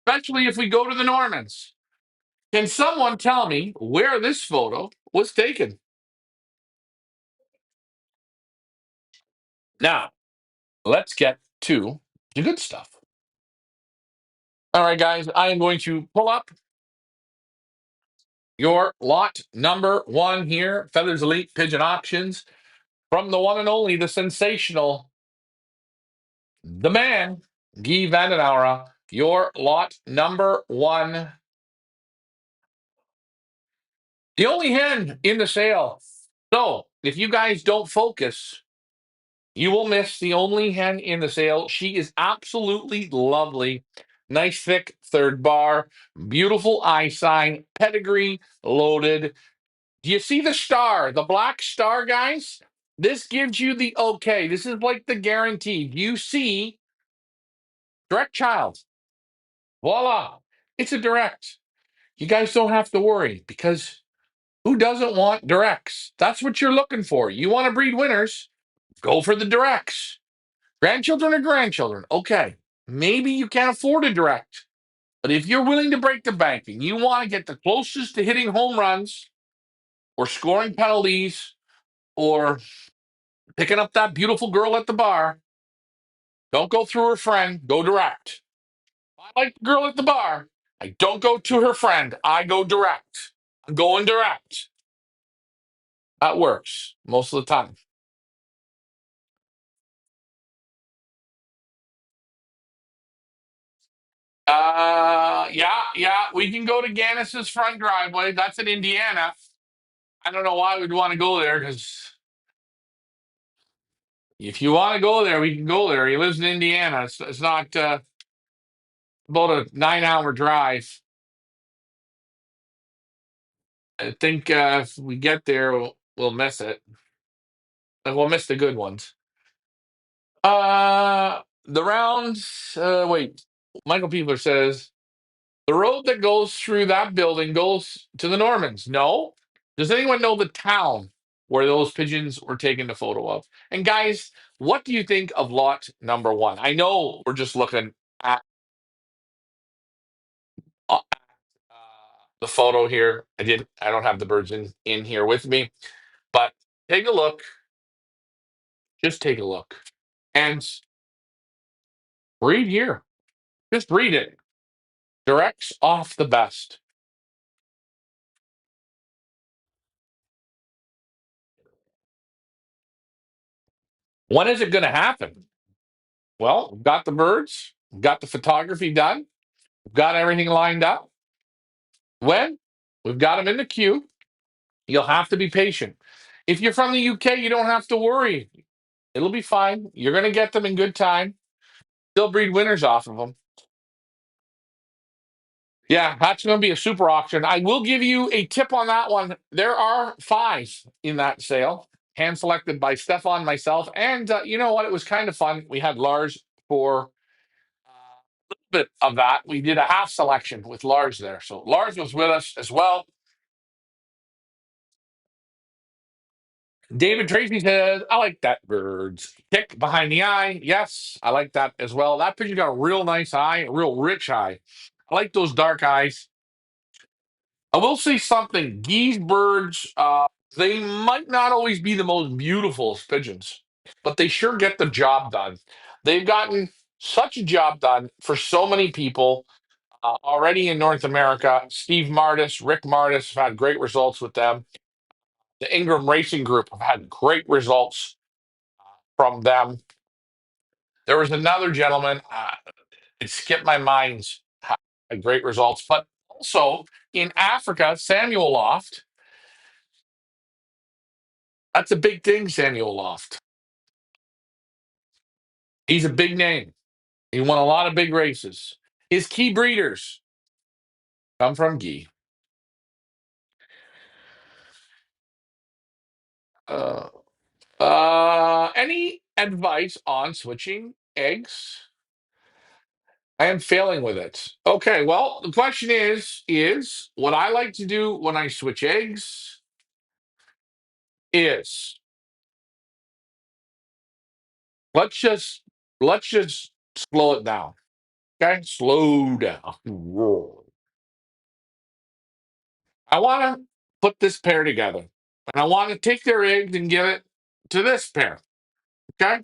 especially if we go to the Normans. Can someone tell me where this photo was taken? Now, let's get to the good stuff. All right, guys, I am going to pull up your lot number one here, Feathers Elite Pigeon Auctions, from the one and only, the sensational, the man, Guy Vandenauer. Your lot number one. The only hen in the sale. So, if you guys don't focus, you will miss the only hen in the sale. She is absolutely lovely. Nice thick third bar, beautiful eye sign, pedigree loaded. Do you see the star, the black star, guys? This gives you the okay. This is like the guaranteed. You see direct child. Voila. It's a direct. You guys don't have to worry because who doesn't want directs? That's what you're looking for. You want to breed winners, go for the directs. Grandchildren or grandchildren, okay. Maybe you can't afford a direct, but if you're willing to break the bank and you want to get the closest to hitting home runs or scoring penalties or picking up that beautiful girl at the bar, Don't go through her friend. Go direct. I like the girl at the bar. I don't go to her friend. I go direct. I'm going direct. That works most of the time. Yeah. We can go to Gannis's front driveway. That's in Indiana. I don't know why we'd want to go there because if you want to go there, we can go there. He lives in Indiana. It's not about a 9 hour drive. I think if we get there, we'll miss it. We'll miss the good ones. The rounds. Wait, Michael Peebler says the road that goes through that building goes to the Normans. No. Does anyone know the town where those pigeons were taken a photo of? And guys, what do you think of lot number one? I know we're just looking at uh, the photo here. I don't have the birds in here with me, but take a look. Just take a look and read here. Just read it. Directs off the best. When is it going to happen? Well, we've got the birds, we've got the photography done, we've got everything lined up. When? We've got them in the queue. You'll have to be patient. If you're from the UK, you don't have to worry. It'll be fine. You're going to get them in good time. They'll breed winners off of them. Yeah, that's going to be a super auction. I will give you a tip on that one. There are five in that sale, hand selected by Stefan, myself, and you know what? It was kind of fun. We had Lars for a little bit of that. We did a half selection with Lars there, so Lars was with us as well. David Tracy says, "I like that bird's tick behind the eye. Yes, I like that as well. That picture got a real nice eye, a real rich eye. I like those dark eyes." I will say something. These birds, they might not always be the most beautiful as pigeons, but they sure get the job done. They've gotten such a job done for so many people already in North America. Steve Martis, Rick Martis have had great results with them. The Ingram Racing Group have had great results from them. There was another gentleman, it skipped my mind, had great results, but also in Africa, Samuel Loft. That's a big thing, Samuel Loft. He's a big name. He won a lot of big races. His key breeders come from Guy. Uh, any advice on switching eggs? I am failing with it. Okay, well, the question is what I like to do when I switch eggs is let's just let's just slow it down. Okay? Slow down. I want to put this pair together. And I want to take their eggs and give it to this pair. Okay?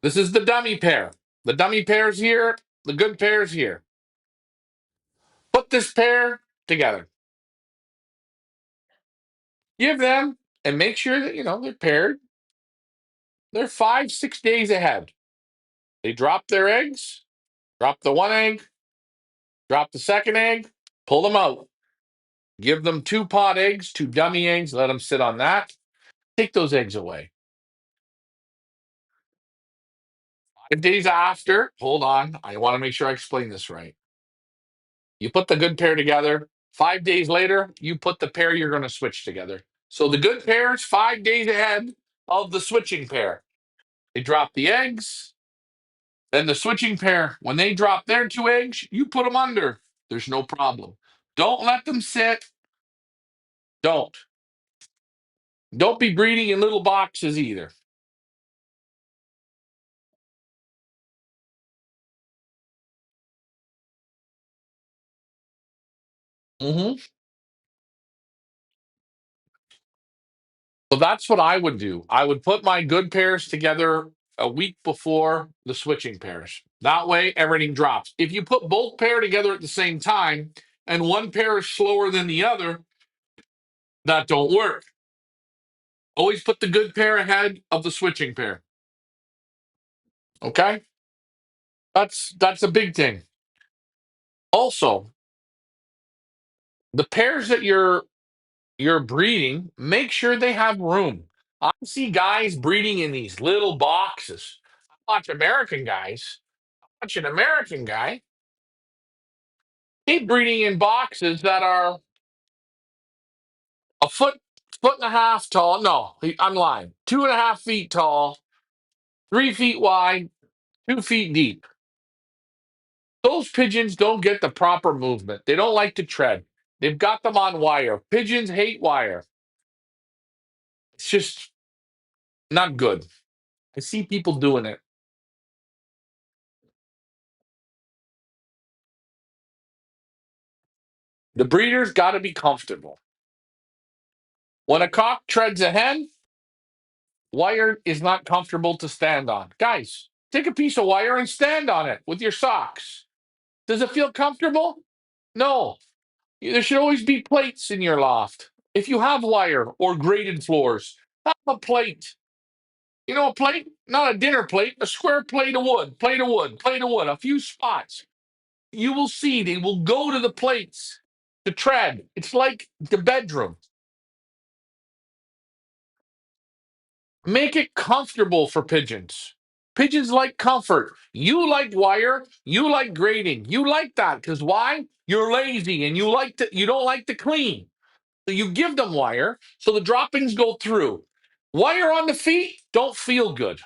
This is the dummy pair. The dummy pair's here. The good pair's here. Put this pair together. Give them and make sure that, they're paired. They're 5, 6 days ahead. They drop their eggs, drop the one egg, drop the second egg, pull them out. Give them two pot eggs, two dummy eggs, let them sit on that. Take those eggs away. 5 days after, hold on, I want to make sure I explain this right. You put the good pair together. 5 days later, you put the pair you're going to switch together. So the good pair is 5 days ahead of the switching pair. They drop the eggs. Then the switching pair, when they drop their two eggs, you put them under. There's no problem. Don't let them sit. Don't. Don't be breeding in little boxes either. Hmm. So that's what I would do. I would put my good pairs together a week before the switching pairs. That way, everything drops. If you put both pair together at the same time and one pair is slower than the other, that don't work. Always put the good pair ahead of the switching pair. Okay? That's a big thing. Also, the pairs that you're breeding, make sure they have room. I see guys breeding in these little boxes. I watch American guys. Watch an American guy. He's breeding in boxes that are a foot and a half tall. No, I'm lying. 2.5 feet tall, 3 feet wide, 2 feet deep. Those pigeons don't get the proper movement. They don't like to tread. They've got them on wire. Pigeons hate wire. It's just not good. I see people doing it. The breeder's got to be comfortable. When a cock treads a hen, wire is not comfortable to stand on. Guys, take a piece of wire and stand on it with your socks. Does it feel comfortable? No. There should always be plates in your loft. If you have wire or grated floors, have a plate. You know, a plate, not a dinner plate, a square plate of wood, plate of wood, plate of wood, a few spots. You will see they will go to the plates to tread. It's like the bedroom. Make it comfortable for pigeons. Pigeons like comfort. You like wire. You like grading. You like that because why? You're lazy and you don't like to clean. So you give them wire so the droppings go through. Wire on the feet don't feel good.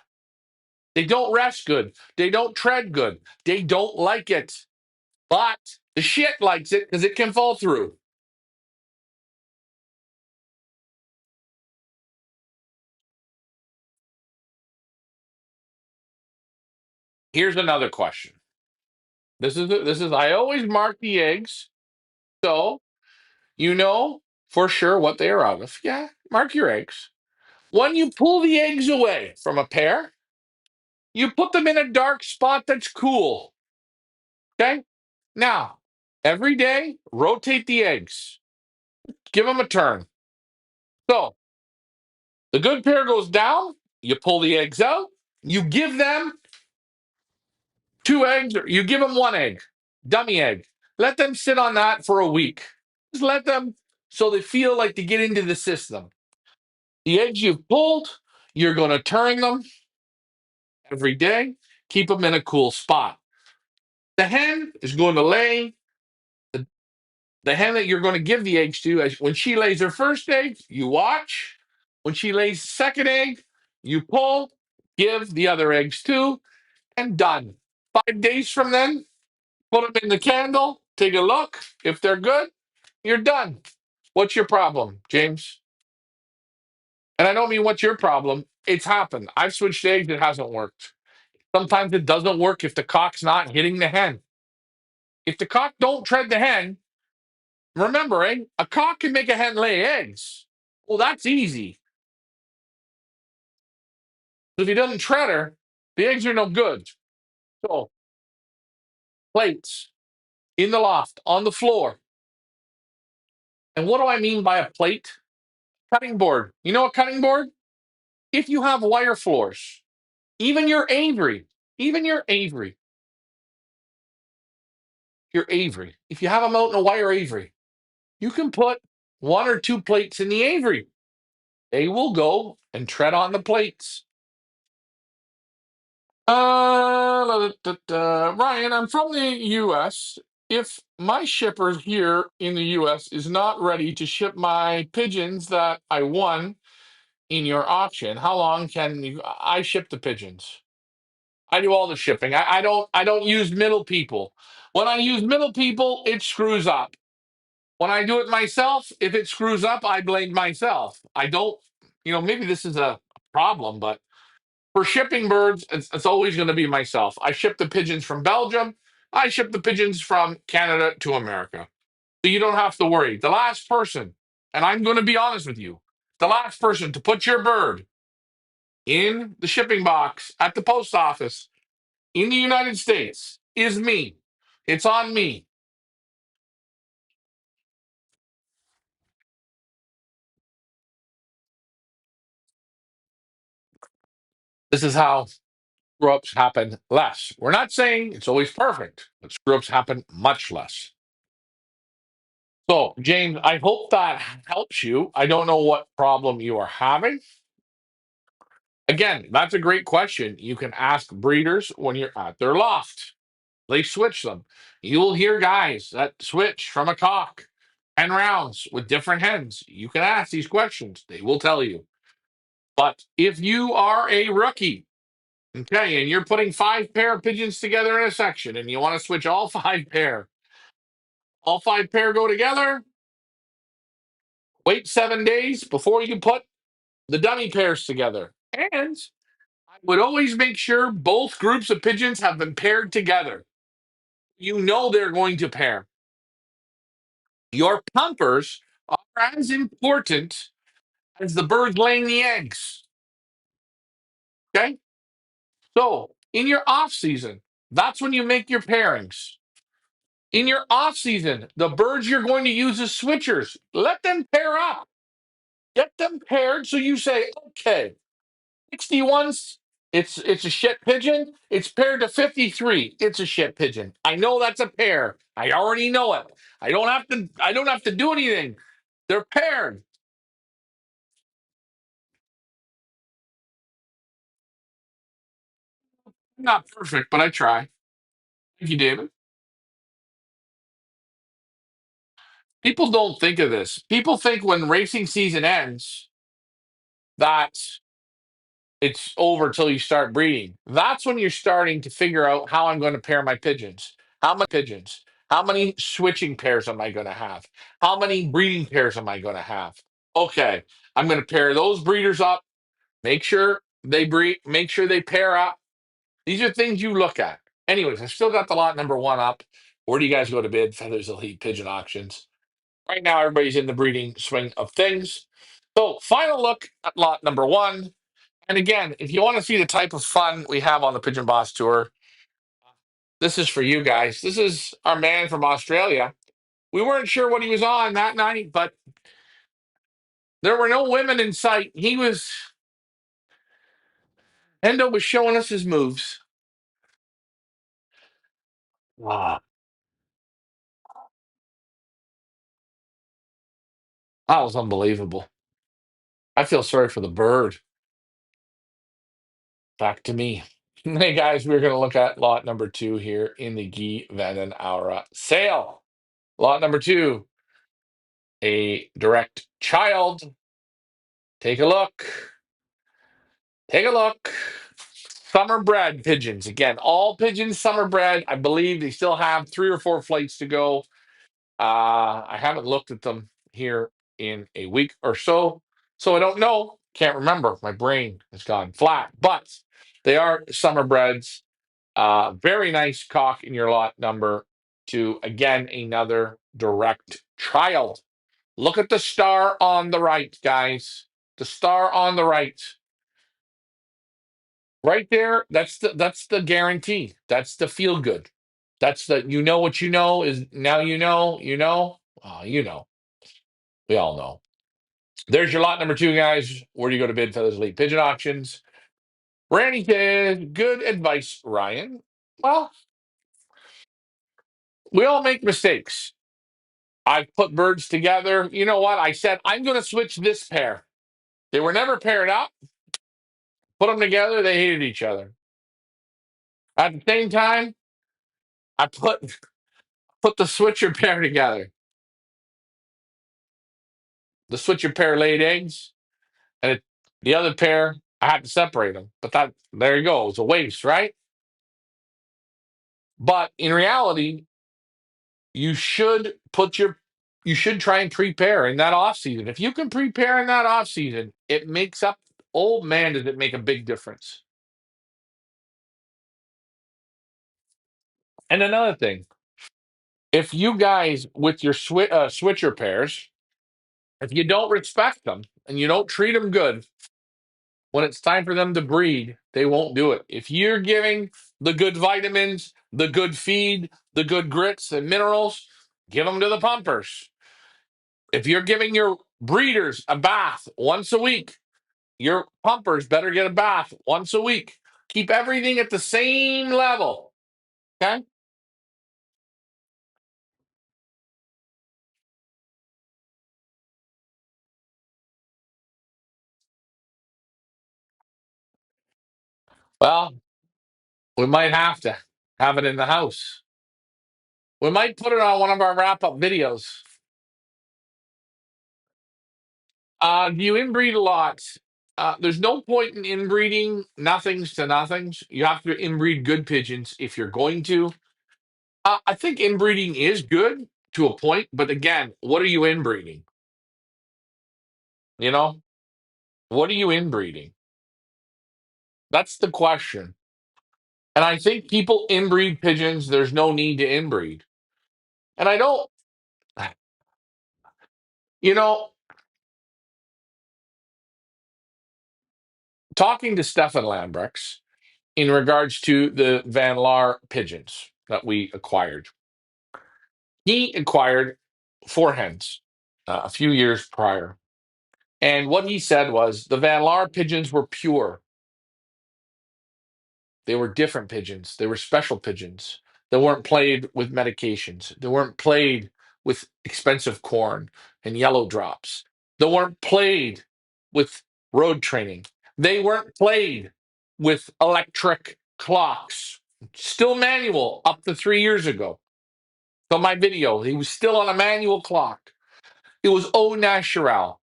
They don't rest good. They don't tread good. They don't like it. But the shit likes it because it can fall through. Here's another question. This is I always mark the eggs so you know for sure what they are out of. Yeah, mark your eggs. When you pull the eggs away from a pair, you put them in a dark spot that's cool. Okay? Now, every day, rotate the eggs. Give them a turn. So, the good pair goes down, you pull the eggs out, you give them 2 eggs, or you give them 1 egg, dummy egg. Let them sit on that for a week. Just let them so they feel like they get into the system. The eggs you've pulled, you're going to turn them every day, keep them in a cool spot. The hen is going to lay the, the hen that you're going to give the eggs to. When she lays her first egg, you watch. When she lays second egg, you pull, give the other eggs to, and done. 5 days from then, put them in the candle, take a look. If they're good, you're done. What's your problem, James? And I don't mean what's your problem. It's happened. I've switched eggs. It hasn't worked. Sometimes it doesn't work if the cock's not hitting the hen. If the cock don't tread the hen, remember, a cock can make a hen lay eggs. Well, that's easy. If he doesn't tread her, the eggs are no good. So, plates in the loft, on the floor. And what do I mean by a plate? Cutting board. You know a cutting board? If you have wire floors, even your Avery, even your Avery, if you have them out in a wire Avery, you can put 1 or 2 plates in the Avery. They will go and tread on the plates. Ryan, I'm from the US. If my shipper here in the US is not ready to ship my pigeons that I won in your auction, how long can I ship the pigeons? I do all the shipping. I don't use middle people. When I use middle people, it screws up. When I do it myself, if it screws up, I blame myself. I don't, maybe this is a problem, but for shipping birds, it's always going to be myself. I ship the pigeons from Belgium. I ship the pigeons from Canada to America. So you don't have to worry. The last person, and I'm going to be honest with you, the last person to put your bird in the shipping box at the post office in the United States is me. It's on me. This is how screw ups happen less. We're not saying it's always perfect, but screw ups happen much less. So, James, I hope that helps you. I don't know what problem you are having. Again, that's a great question. You can ask breeders when you're at their loft. They switch them. You will hear guys that switch from a cock 10 rounds with different hens. You can ask these questions, they will tell you. But if you are a rookie, okay, and you're putting 5 pair of pigeons together in a section and you want to switch all 5 pair go together, wait 7 days before you put the dummy pairs together. And I would always make sure both groups of pigeons have been paired together. You know they're going to pair. Your pumpers are as important as the birds laying the eggs. Okay? So, in your off season, that's when you make your pairings. In your off season, the birds you're going to use as switchers, let them pair up. Get them paired so you say, okay, 61's it's a shit pigeon. It's paired to 53. It's a shit pigeon. I know that's a pair. I already know it. I don't have to do anything. They're paired. Not perfect, but I try. Thank you, David. People don't think of this. People think when racing season ends that it's over till you start breeding. That's when you're starting to figure out how I'm going to pair my pigeons. How many pigeons? How many switching pairs am I going to have? How many breeding pairs am I going to have? Okay, I'm going to pair those breeders up. Make sure they breed. Make sure they pair up. These are things you look at. Anyways, I still got the lot number one up. Where do you guys go to bid? Feathers Elite Pigeon Auctions. Right now, everybody's in the breeding swing of things. So, final look at lot number one. And again, if you want to see the type of fun we have on the Pigeon Boss Tour, this is for you guys. This is our man from Australia. We weren't sure what he was on that night, but there were no women in sight. Endo was showing us his moves. Wow. That was unbelievable. I feel sorry for the bird. Back to me. Hey guys, we're going to look at lot number two here in the Guy Van Aura sale. Lot number two, a direct child. Take a look. Take a look. Summer bred pigeons. Again, all pigeons summer bred. I believe they still have 3 or 4 flights to go. I haven't looked at them here in a week or so, so I don't know. Can't remember. My brain has gone flat, but they are summer breds. Very nice cock in your lot number two. Again, another direct child. Look at the star on the right, guys. The star on the right. Right there, that's the guarantee. That's the feel good. That's the you know what you know is now you know. Oh, you know. We all know. There's your lot number two, guys. Where do you go to bid Feathers Elite Pigeon Auctions? Randy said, good advice, Ryan. Well, we all make mistakes. I put birds together. You know what? I said, I'm going to switch this pair. They were never paired up. Put them together. They hated each other. At the same time, I put the switcher pair together. The switcher pair laid eggs, and the other pair, I had to separate them. But there you go. It was a waste, right? But in reality, you should you should try and prepare in that off season. If you can prepare in that off season, it makes up. Oh man, does it make a big difference? And another thing, if you guys with your switcher pairs, if you don't respect them and you don't treat them good, When it's time for them to breed, they won't do it. If you're giving the good vitamins, the good feed, the good grits and minerals, give them to the pumpers. If you're giving your breeders a bath once a week, your pumpers better get a bath once a week. Keep everything at the same level. Okay? Well, we might have to have it in the house. We might put it on one of our wrap up videos. Do you inbreed a lot? There's no point in inbreeding nothings to nothings. You have to inbreed good pigeons if you're going to. I think inbreeding is good to a point, but again, what are you inbreeding? You know, what are you inbreeding? That's the question. And I think people inbreed pigeons. There's no need to inbreed. And I don't, you know, talking to Stefan Lambrechts in regards to the Van Laar pigeons that we acquired. He acquired four hens a few years prior. And what he said was the Van Laar pigeons were pure. They were different pigeons. They were special pigeons. They weren't played with medications. They weren't played with expensive corn and yellow drops. They weren't played with road training. They weren't played with electric clocks. Still manual up to 3 years ago. So my video, he was still on a manual clock. It was au naturel.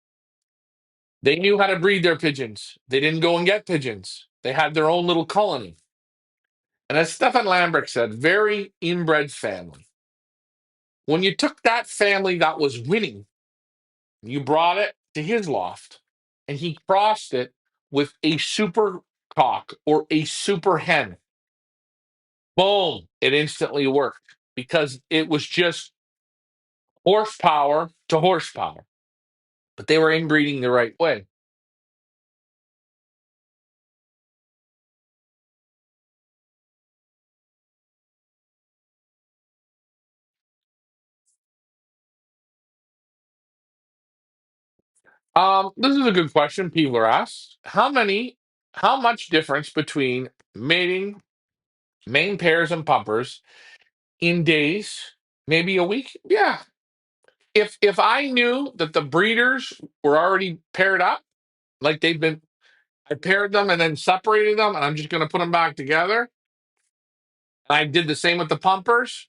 They knew how to breed their pigeons. They didn't go and get pigeons. They had their own little colony. And as Stefan Lambrecht said, very inbred family. When you took that family that was winning, you brought it to his loft, and he crossed it with a super cock or a super hen. Boom, it instantly worked because it was just horsepower to horsepower. But they were inbreeding the right way. This is a good question people are asked. How much difference between mating, main pairs and pumpers in days, maybe a week? Yeah. If I knew that the breeders were already paired up, like I paired them and then separated them, and I'm just going to put them back together. I did the same with the pumpers.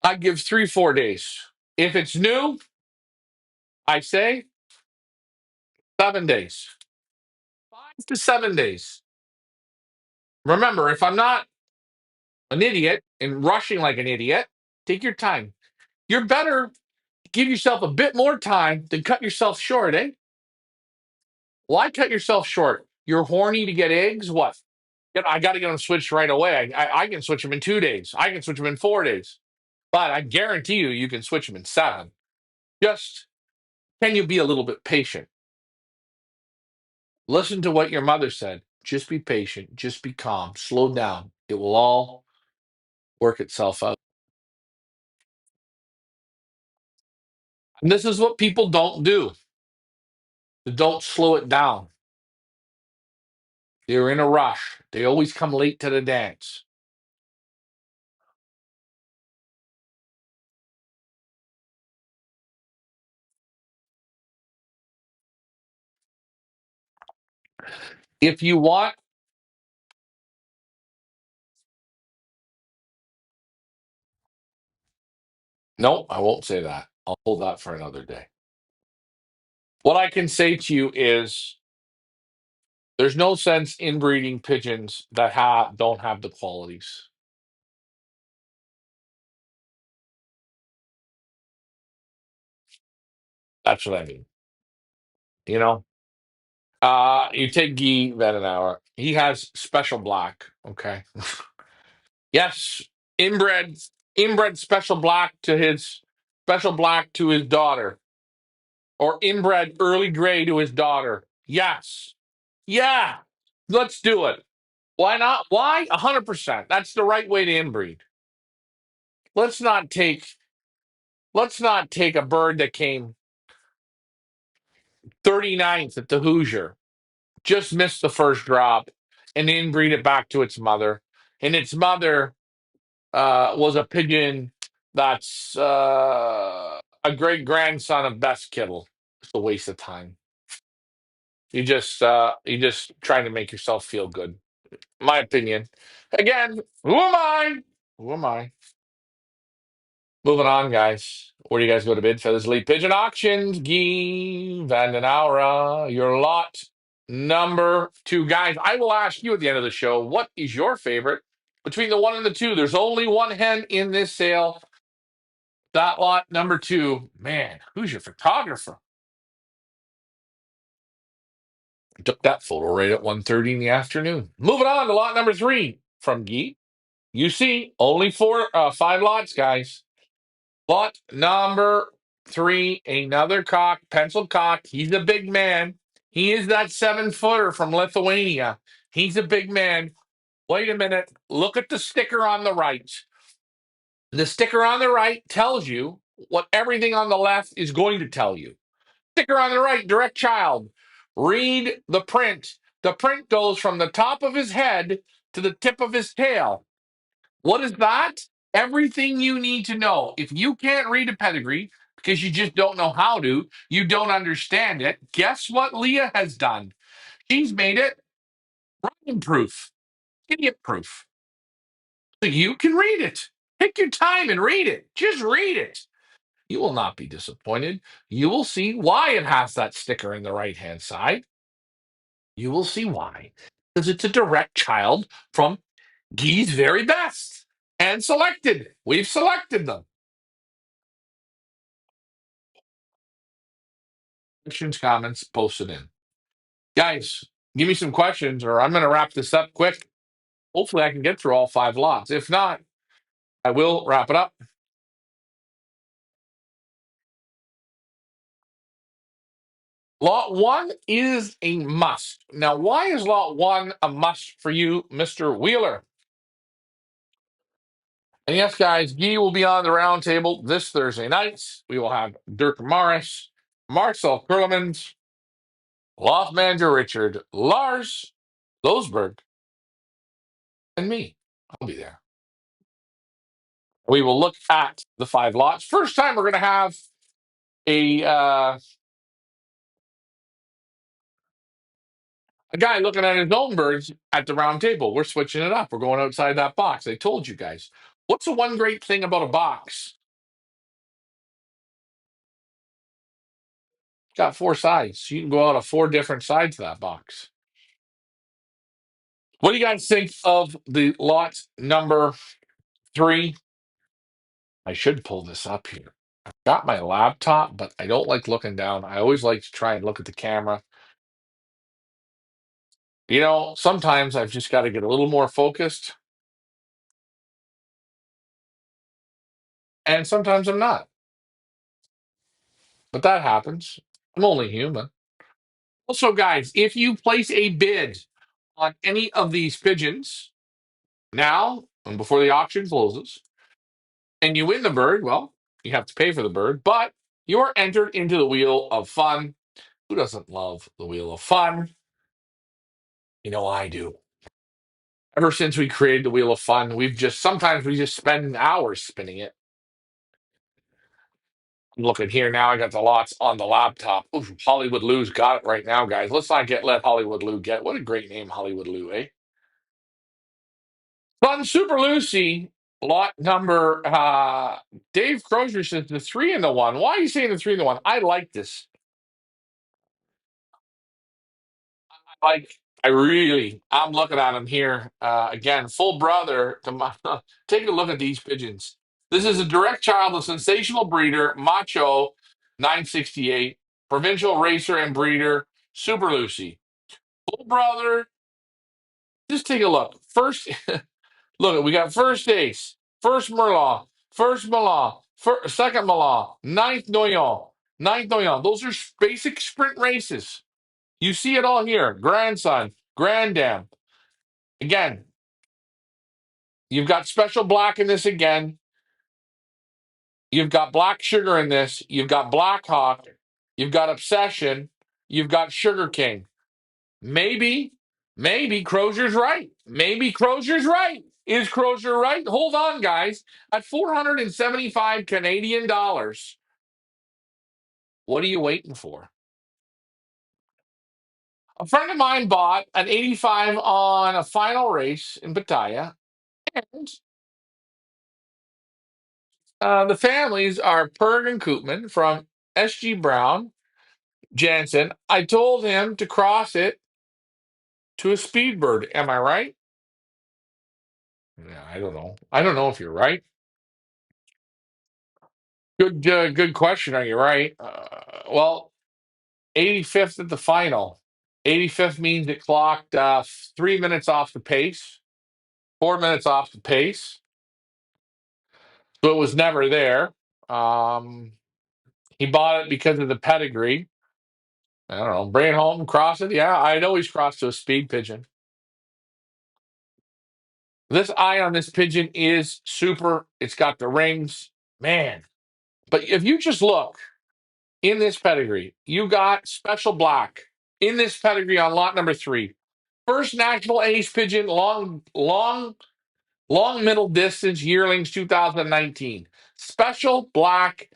I give 3, 4 days. If it's new, I say 7 days, 5 to 7 days. Remember, if I'm not an idiot and rushing like an idiot, take your time. You're better give yourself a bit more time than cut yourself short, eh? Why cut yourself short? You're horny to get eggs? What? I got to get them switched right away. I can switch them in 2 days. I can switch them in 4 days. But I guarantee you can switch them in 7. Just can you be a little bit patient? Listen to what your mother said. Just be patient. Just be calm. Slow down. It will all work itself out. And this is what people don't do. They don't slow it down. They're in a rush. They always come late to the dance. If you want, no, I won't say that. I'll hold that for another day. What I can say to you is there's no sense in breeding pigeons that don't have the qualities. That's what I mean. You know, you take Guy Venenauer. He has special black. Okay, yes, inbred, inbred special black to his daughter, or inbred early gray to his daughter. Yes. Yeah. Let's do it. Why not? Why? 100%. That's the right way to inbreed. Let's not take let's not take a bird that came 39th at the Hoosier, just missed the first drop, and inbreed it back to its mother. And its mother was a pigeon that's a great grandson of Bess Kittle. It's a waste of time. You just trying to make yourself feel good. My opinion. Again, who am I? Who am I? Moving on, guys. Where do you guys go to bid? Feathers Elite Pigeon Auctions. Guy Vandenara, your lot number two. Guys, I will ask you at the end of the show, what is your favorite between the one and the two? There's only one hen in this sale. That lot number two. Man, who's your photographer? Took that photo right at 1:30 in the afternoon. Moving on to lot number three from Guy. You see, only five lots, guys. Lot number three, another cock, pencil cock. He's a big man. He is that 7-footer from Lithuania. He's a big man. Wait a minute. Look at the sticker on the right. The sticker on the right tells you what everything on the left is going to tell you. Sticker on the right, direct child. Read the print. The print goes from the top of his head to the tip of his tail. What is that? Everything you need to know. If you can't read a pedigree because you just don't know how to, you don't understand it, guess what Leah has done? She's made it writing proof, idiot proof. So you can read it. Take your time and read it. Just read it. You will not be disappointed. You will see why it has that sticker in the right hand side. You will see why. Because it's a direct child from Guy's very best and selected. We've selected them. Questions, comments, post it in. Guys, give me some questions or I'm going to wrap this up quick. Hopefully, I can get through all five lots. If not, I will wrap it up. Lot one is a must. Now, why is lot one a must for you, Mr. Wheeler? And yes, guys, Guy will be on the roundtable this Thursday night. We will have Dirk Morris, Marcel Kurlemans, Loft Manager Richard, Lars Losberg, and me. I'll be there. We will look at the five lots. First time we're going to have a a guy looking at his own birds at the round table. We're switching it up. We're going outside that box. I told you guys. What's the one great thing about a box? It's got four sides. You can go out of four different sides of that box. What do you guys think of the lot number three? I should pull this up here. I've got my laptop, but I don't like looking down. I always like to try and look at the camera. You know, sometimes I've just got to get a little more focused, and sometimes I'm not. But that happens. I'm only human. Also, guys, if you place a bid on any of these pigeons now and before the auction closes, and you win the bird, well, you have to pay for the bird, but you are entered into the Wheel of Fun. Who doesn't love the Wheel of Fun? You know, I do. Ever since we created the Wheel of Fun, sometimes we just spend hours spinning it. Look at here now. I got the lots on the laptop. Ooh, Hollywood Lou's got it right now, guys. Let's not let Hollywood Lou get. What a great name, Hollywood Lou, eh? Fun Super Lucy, lot number. Dave Crozier says the three and the one. Why are you saying the three and the one? I like this. Like, I'm looking at him here again. Full brother to my. Take a look at these pigeons. This is a direct child of sensational breeder, Macho 968, provincial racer and breeder, Super Lucy. Full brother. Just take a look. First, look, we got first ace, first Merlot, first Milan, second Milan, ninth Noyon, ninth Noyon. Those are basic sprint races. You see it all here. Grandson, granddam. Again, you've got special black in this again. You've got black sugar in this. You've got Black Hawk. You've got Obsession. You've got Sugar King. Maybe Crozier's right. Maybe Crozier's right. Is Crozier right? Hold on, guys. At 475 Canadian dollars, what are you waiting for? A friend of mine bought an 85 on a final race in Pattaya, and the families are Perg and Koopman from SG Brown Jansen. I told him to cross it to a Speedbird. Am I right? Yeah, I don't know. I don't know if you're right. Good question. Are you right? Well, 85th at the final. 85th means it clocked 3 minutes off the pace, 4 minutes off the pace. So it was never there. Um, he bought it because of the pedigree. I don't know. Bring it home, cross it. Yeah, I know he's crossed to a speed pigeon. This eye on this pigeon is super. It's got the rings. Man. But if you just look in this pedigree, you got special black in this pedigree on lot number 3. First national ace pigeon, long middle distance yearlings 2019. Special black.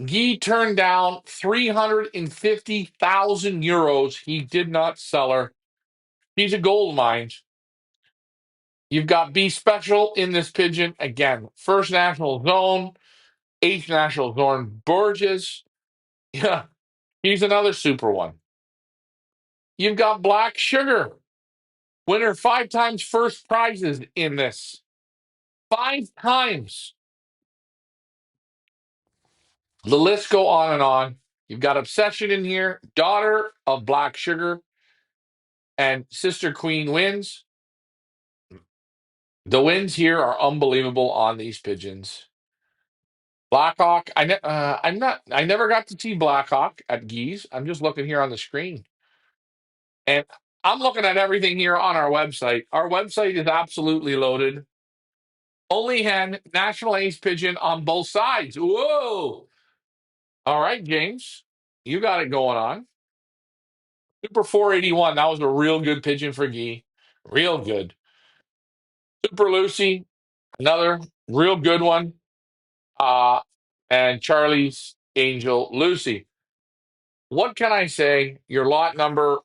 Guy turned down 350,000 euros. He did not sell her. He's a gold mine. You've got B Special in this pigeon. Again, first national zone, eighth national zone Borges. Yeah, he's another super one. You've got Black Sugar, winner 5 times first prizes in this. 5 times. The list go on and on. You've got Obsession in here, daughter of Black Sugar, and Sister Queen wins. The wins here are unbelievable on these pigeons. Blackhawk. I never got to see Blackhawk at Geese. I'm just looking here on the screen, and I'm looking at everything here on our website. Our website is absolutely loaded. Only hen, national ace pigeon on both sides. Whoa! All right, James, you got it going on. Super 481. That was a real good pigeon for Gee. Real good. Super Lucy, another real good one. Uh, and Charlie's Angel Lucy. What can I say? Your lot number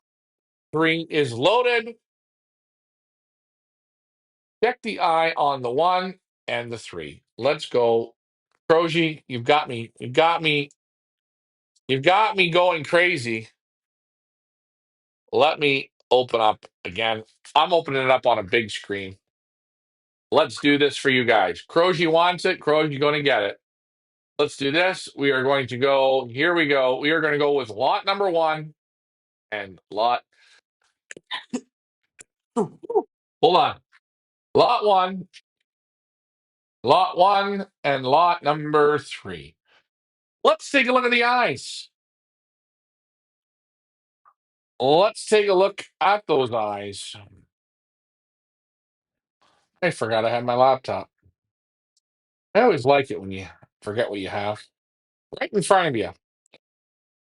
3 is loaded. Check the eye on the 1 and the 3. Let's go. Croji, you've got me. You've got me going crazy. Let me open up again. I'm opening it up on a big screen. Let's do this for you guys. Croji wants it. Croji going to get it. Let's do this. We are going to go. Here we go. We are going to go with lot number 1 and lot. Hold on. Lot 1, and lot number 3. Let's take a look at the eyes. Let's take a look at those eyes. I forgot I had my laptop. I always like it when you forget what you have right in front of you.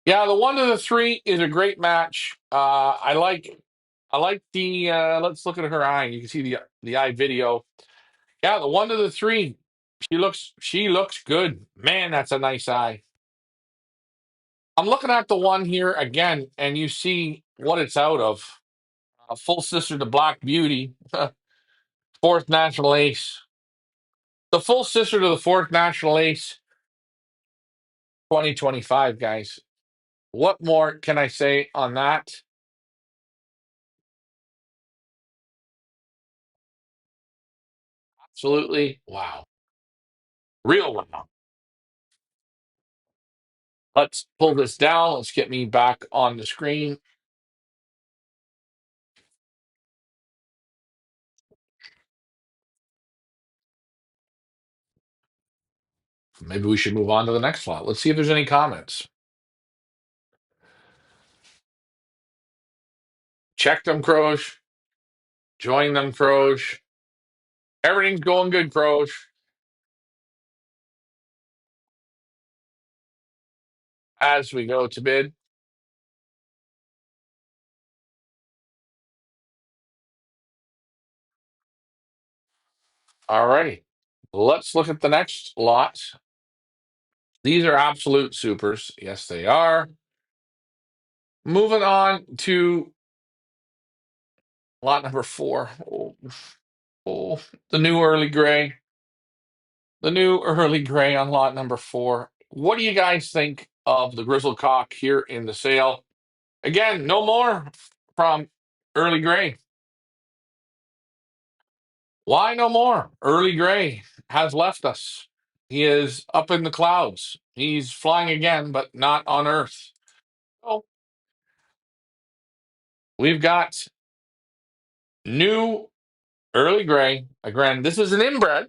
Yeah, the 1 to the 3 is a great match. I like the. Let's look at her eye. You can see the eye video. Yeah, the 1 to the 3. She looks good. Man, that's a nice eye. I'm looking at the 1 here again, and you see what it's out of. A full sister to Black Beauty, fourth national ace. The full sister to the fourth national ace, 2025, guys. What more can I say on that? Absolutely. Wow. Real wow. Let's pull this down. Let's get me back on the screen. Maybe we should move on to the next slot. Let's see if there's any comments. Check them, Croge. Join them, Croge. Everything's going good, Croge. As we go to bid. All righty. Let's look at the next lot. These are absolute supers. Yes, they are. Moving on to lot number 4. Oh, the new early gray. The new early gray on lot number 4. What do you guys think of the grizzle cock here in the sale? Again, no more from early gray. Why no more? Early gray has left us. He is up in the clouds. He's flying again, but not on Earth. So we've got new early gray. Again, this is an inbred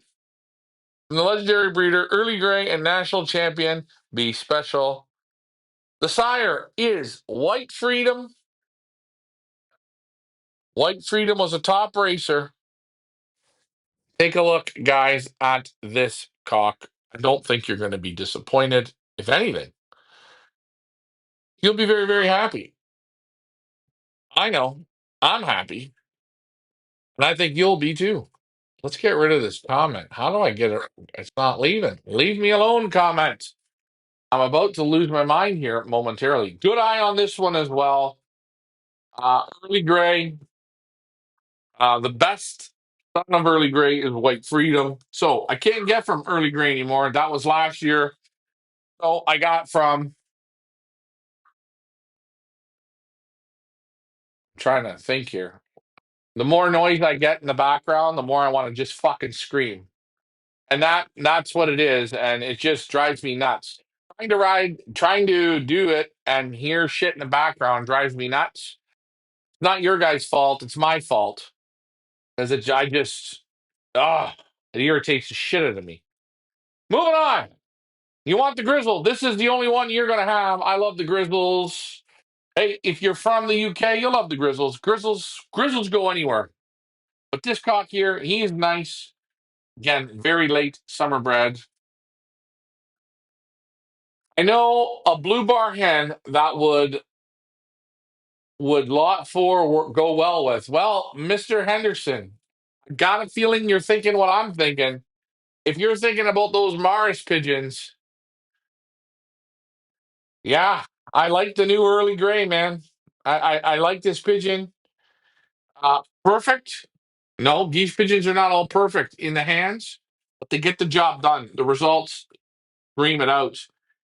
from the legendary breeder Early Gray and national champion B Special. The sire is White Freedom. White Freedom was a top racer. Take a look, guys, at this cock. I don't think you're going to be disappointed. If anything, you'll be very, very happy. I know. I'm happy. And I think you'll be too. Let's get rid of this comment. How do I get it? It's not leaving. Leave me alone, comment. I'm about to lose my mind here momentarily. Good eye on this one as well. Early Gray. The best son of Early Gray is White Freedom. So I can't get from Early Gray anymore. That was last year. So I got from, I'm trying to think here. The more noise I get in the background, the more I want to just fucking scream. And that's what it is, and it just drives me nuts. Trying to do it and hear shit in the background drives me nuts. It's not your guys' fault, it's my fault. Because I just it irritates the shit out of me. Moving on. You want the Grizzle. This is the only one you're gonna have. I love the Grizzles. Hey, if you're from the UK, you'll love the Grizzles. Grizzles go anywhere. But this cock here, he is nice. Again, very late summer bred. I know a blue bar hen that would lot 4 go well with. Well, Mr. Henderson, I got a feeling you're thinking what I'm thinking. If you're thinking about those Mars pigeons, yeah, I like the new early gray, man. I like this pigeon. Perfect. No, these pigeons are not all perfect in the hands, but they get the job done. The results scream it out.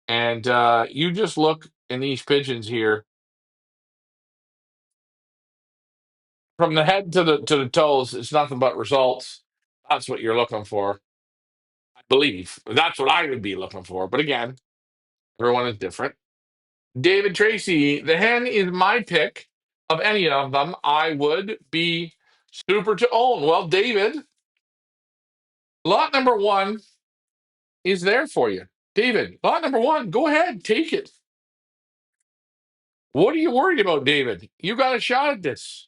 And you just look in these pigeons here, from the head to the toes, it's nothing but results. That's what you're looking for, I believe. That's what I would be looking for. But again, everyone is different. David Tracy, the hen is my pick of any of them. I would be super to own. Well, David, lot number 1 is there for you. David, lot number 1, go ahead, take it. What are you worried about, David? You got a shot at this.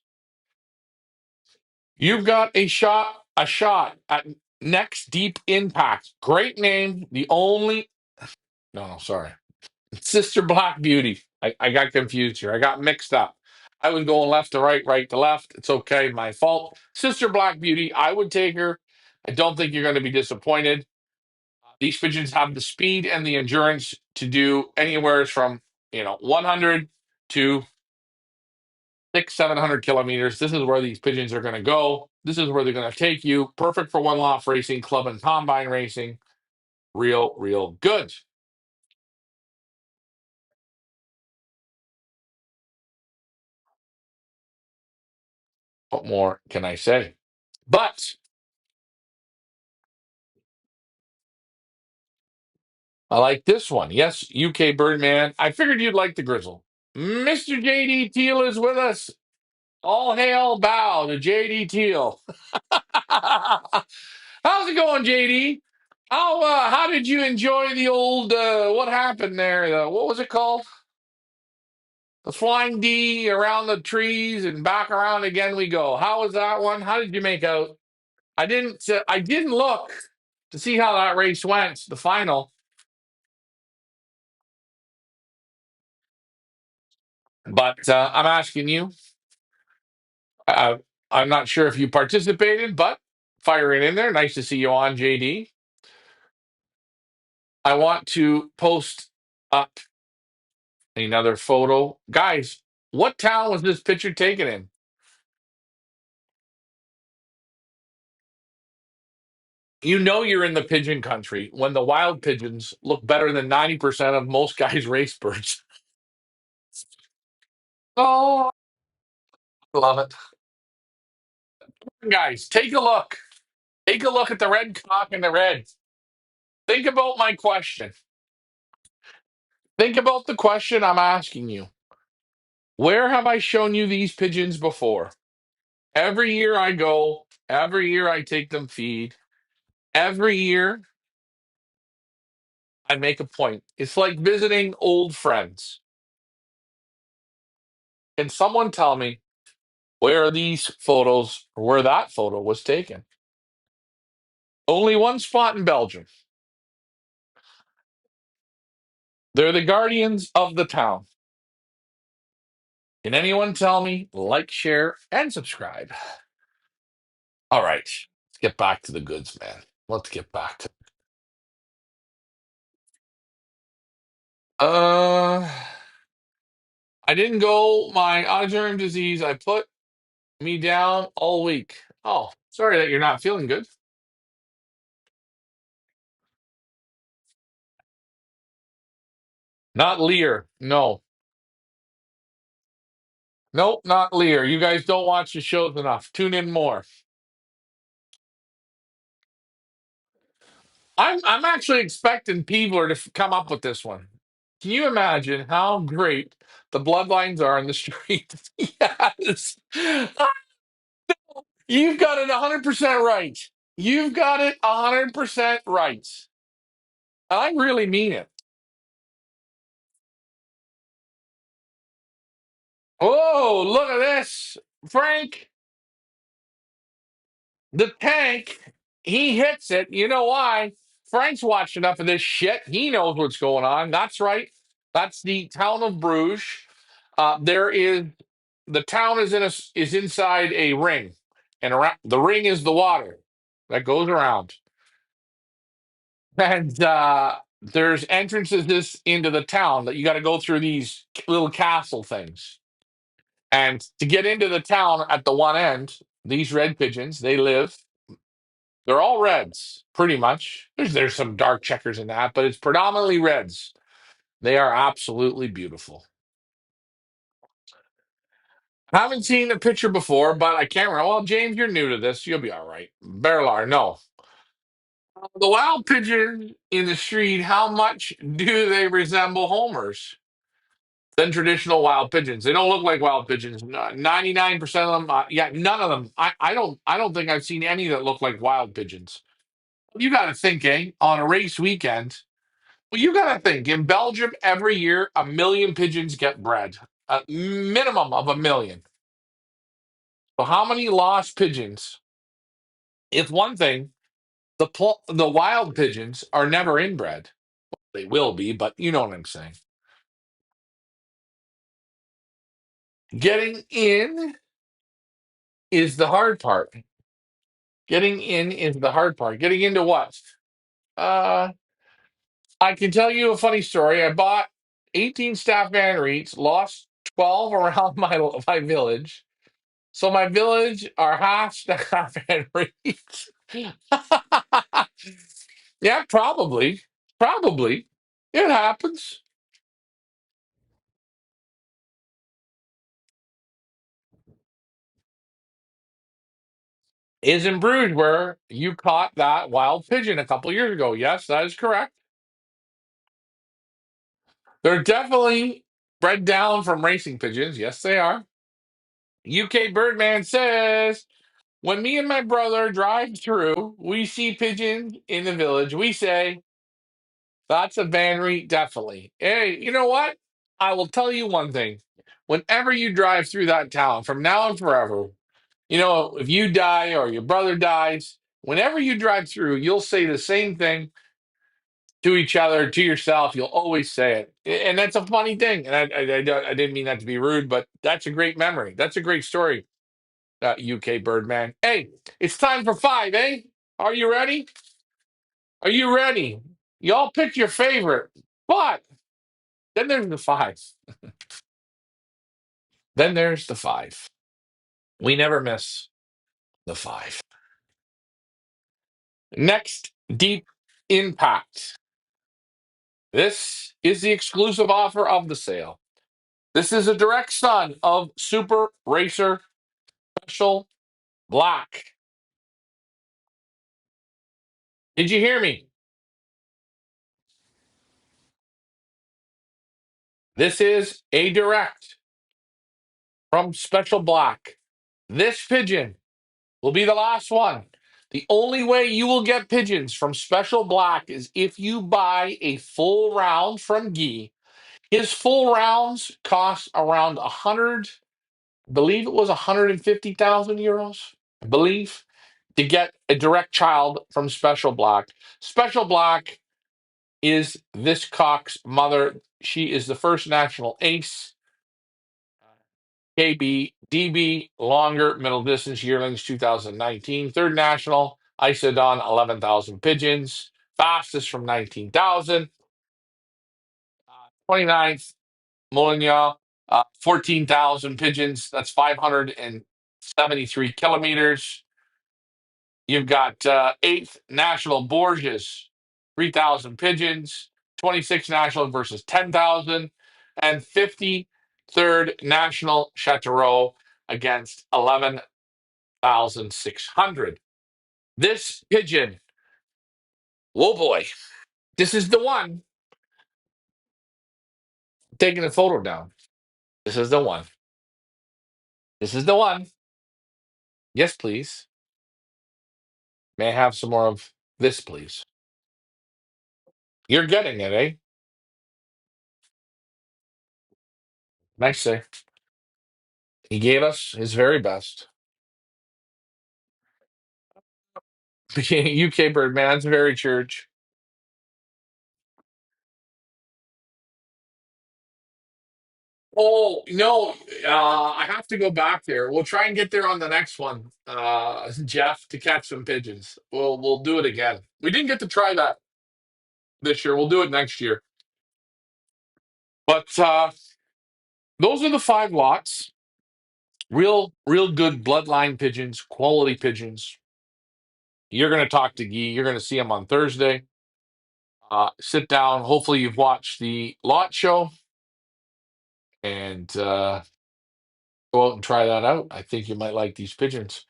You've got a shot at next deep impact. Great name. The only no, sorry. Sister Black Beauty. I got confused here. I got mixed up. I was going left to right, right to left. It's okay, my fault. Sister Black Beauty, I would take her. I don't think you're going to be disappointed. These pigeons have the speed and the endurance to do anywhere from 100 to 700 kilometers. This is where these pigeons are going to go. This is where they're going to take you. Perfect for one-off racing, club and combine racing. Real, real good. What more can I say? But I like this one. Yes, UK Birdman. I figured you'd like the Grizzle. Mr. JD Teal is with us. All hail bow to JD Teal. How's it going, JD? How did you enjoy the old what happened there? What was it called? The flying D around the trees and back around again we go. How was that one? How did you make out? I didn't look to see how that race went, the final. But I'm asking you. Uh, I'm not sure if you participated, but fire it in there. Nice to see you on, JD. I want to post up another photo. Guys, what town was this picture taken in? You know you're in the pigeon country when the wild pigeons look better than 90% of most guys' race birds. Oh, love it. Guys, take a look. Take a look at the red cock and the red. Think about my question. Think about the question I'm asking you. Where have I shown you these pigeons before? Every year I go, every year I take them feed. Every year I make a point. It's like visiting old friends. Can someone tell me where these photos, or where that photo was taken? Only one spot in Belgium. They're the guardians of the town. Can anyone tell me? Like, share, and subscribe. All right, let's get back to the goods, man. Let's get back to. Uh, I didn't go. My autoimmune disease. I put me down all week. Oh, sorry that you're not feeling good. Not Lear. No, nope, not Lear. You guys don't watch the shows enough. Tune in more. I'm actually expecting Peebler to come up with this one. Can you imagine how great the bloodlines are in the street? Yes. You've got it 100% right. You've got it 100% right. I really mean it. Oh, look at this. Frank, the tank, he hits it. You know why? Frank's watched enough of this shit. He knows what's going on. That's right. That's the town of Bruges. There is the town is inside a ring, and around the ring is the water that goes around. And there's entrances this into the town that you got to go through these little castle things. And to get into the town at the one end, these red pigeons, they live. They're all reds, pretty much. There's some dark checkers in that, but it's predominantly reds. They are absolutely beautiful. I haven't seen the picture before, but I can't remember. Well, James, you're new to this. You'll be all right. Bearlar, no. The wild pigeon in the street, how much do they resemble homers than traditional wild pigeons? They don't look like wild pigeons. 99% of them, yeah, none of them. I don't think I've seen any that look like wild pigeons. You got to think, on a race weekend. Well, you got to think in Belgium every year, 1 million pigeons get bred, a minimum of 1 million. So how many lost pigeons? It's one thing. The wild pigeons are never inbred. They will be, but you know what I'm saying. Getting in is the hard part. Getting in is the hard part. Getting into what? Uh, I can tell you a funny story. I bought 18 staff van reeds, lost 12 around my village. So my village are half staff van reeds. Yeah, probably. Probably. It happens. Is in Bruges where you caught that wild pigeon a couple years ago. Yes, that is correct. They're definitely bred down from racing pigeons. Yes, they are. UK Birdman says, when me and my brother drive through, we see pigeons in the village. We say, that's a Van Reet, definitely. Hey, you know what? I will tell you one thing. whenever you drive through that town from now and forever, if you die or your brother dies, whenever you drive through, you'll say the same thing to each other, to yourself. You'll always say it. And that's a funny thing. And I didn't mean that to be rude, but that's a great memory. That's a great story, UK Birdman. Hey, it's time for five, eh? Are you ready? Are you ready? Y'all pick your favorite. But then there's the five. Then there's the five. We never miss the five. Next, Deep Impact. This is the exclusive offer of the sale. This is a direct son of Super Racer Special Black. Did you hear me? This is a direct from Special Black. This pigeon will be the last one. The only way you will get pigeons from Special Black is if you buy a full round from Guy. His full rounds cost around 100, I believe it was 150,000 euros, I believe, to get a direct child from Special Black. Special Black is this cock's mother. She is the first national ace. KB, DB, longer middle distance yearlings 2019. Third national, Isodon, 11,000 pigeons. Fastest from 19,000. 29th, Molignon, 14,000 pigeons. That's 573 kilometers. You've got 8th National Borges, 3,000 pigeons. 26th National versus 10,000. And 53rd National Chateauroux against 11,600. This pigeon, oh boy, this is the one. Taking a photo down. This is the one. This is the one. Yes, please. May I have some more of this, please? You're getting it, eh? Nice say. He gave us his very best. UK Birdman, that's very church. Oh no, I have to go back there. We'll try and get there on the next one, Jeff, to catch some pigeons. We'll do it again. We didn't get to try that this year. We'll do it next year. But those are the five lots. Real good bloodline pigeons, quality pigeons. You're going to talk to Guy. You're going to see him on Thursday. Sit down. Hopefully, you've watched the lot show and go out and try that out. I think you might like these pigeons.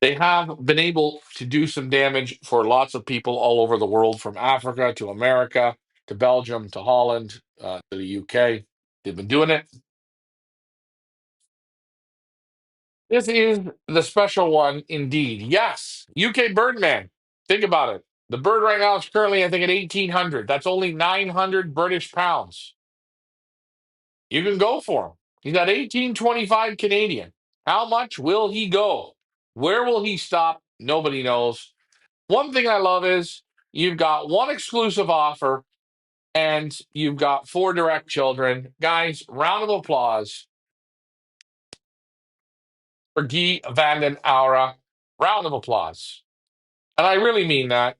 They have been able to do some damage for lots of people all over the world, from Africa to America to Belgium to Holland to the UK. They've been doing it. This is the special one indeed. Yes, UK Birdman. Think about it. The bird right now is currently, I think, at 1,800. That's only 900 British pounds. You can go for him. He's at 1825 Canadian. How much will he go? Where will he stop? Nobody knows. One thing I love is you've got one exclusive offer and you've got four direct children. Guys, round of applause for Guy Vanden Aura. Round of applause. And I really mean that.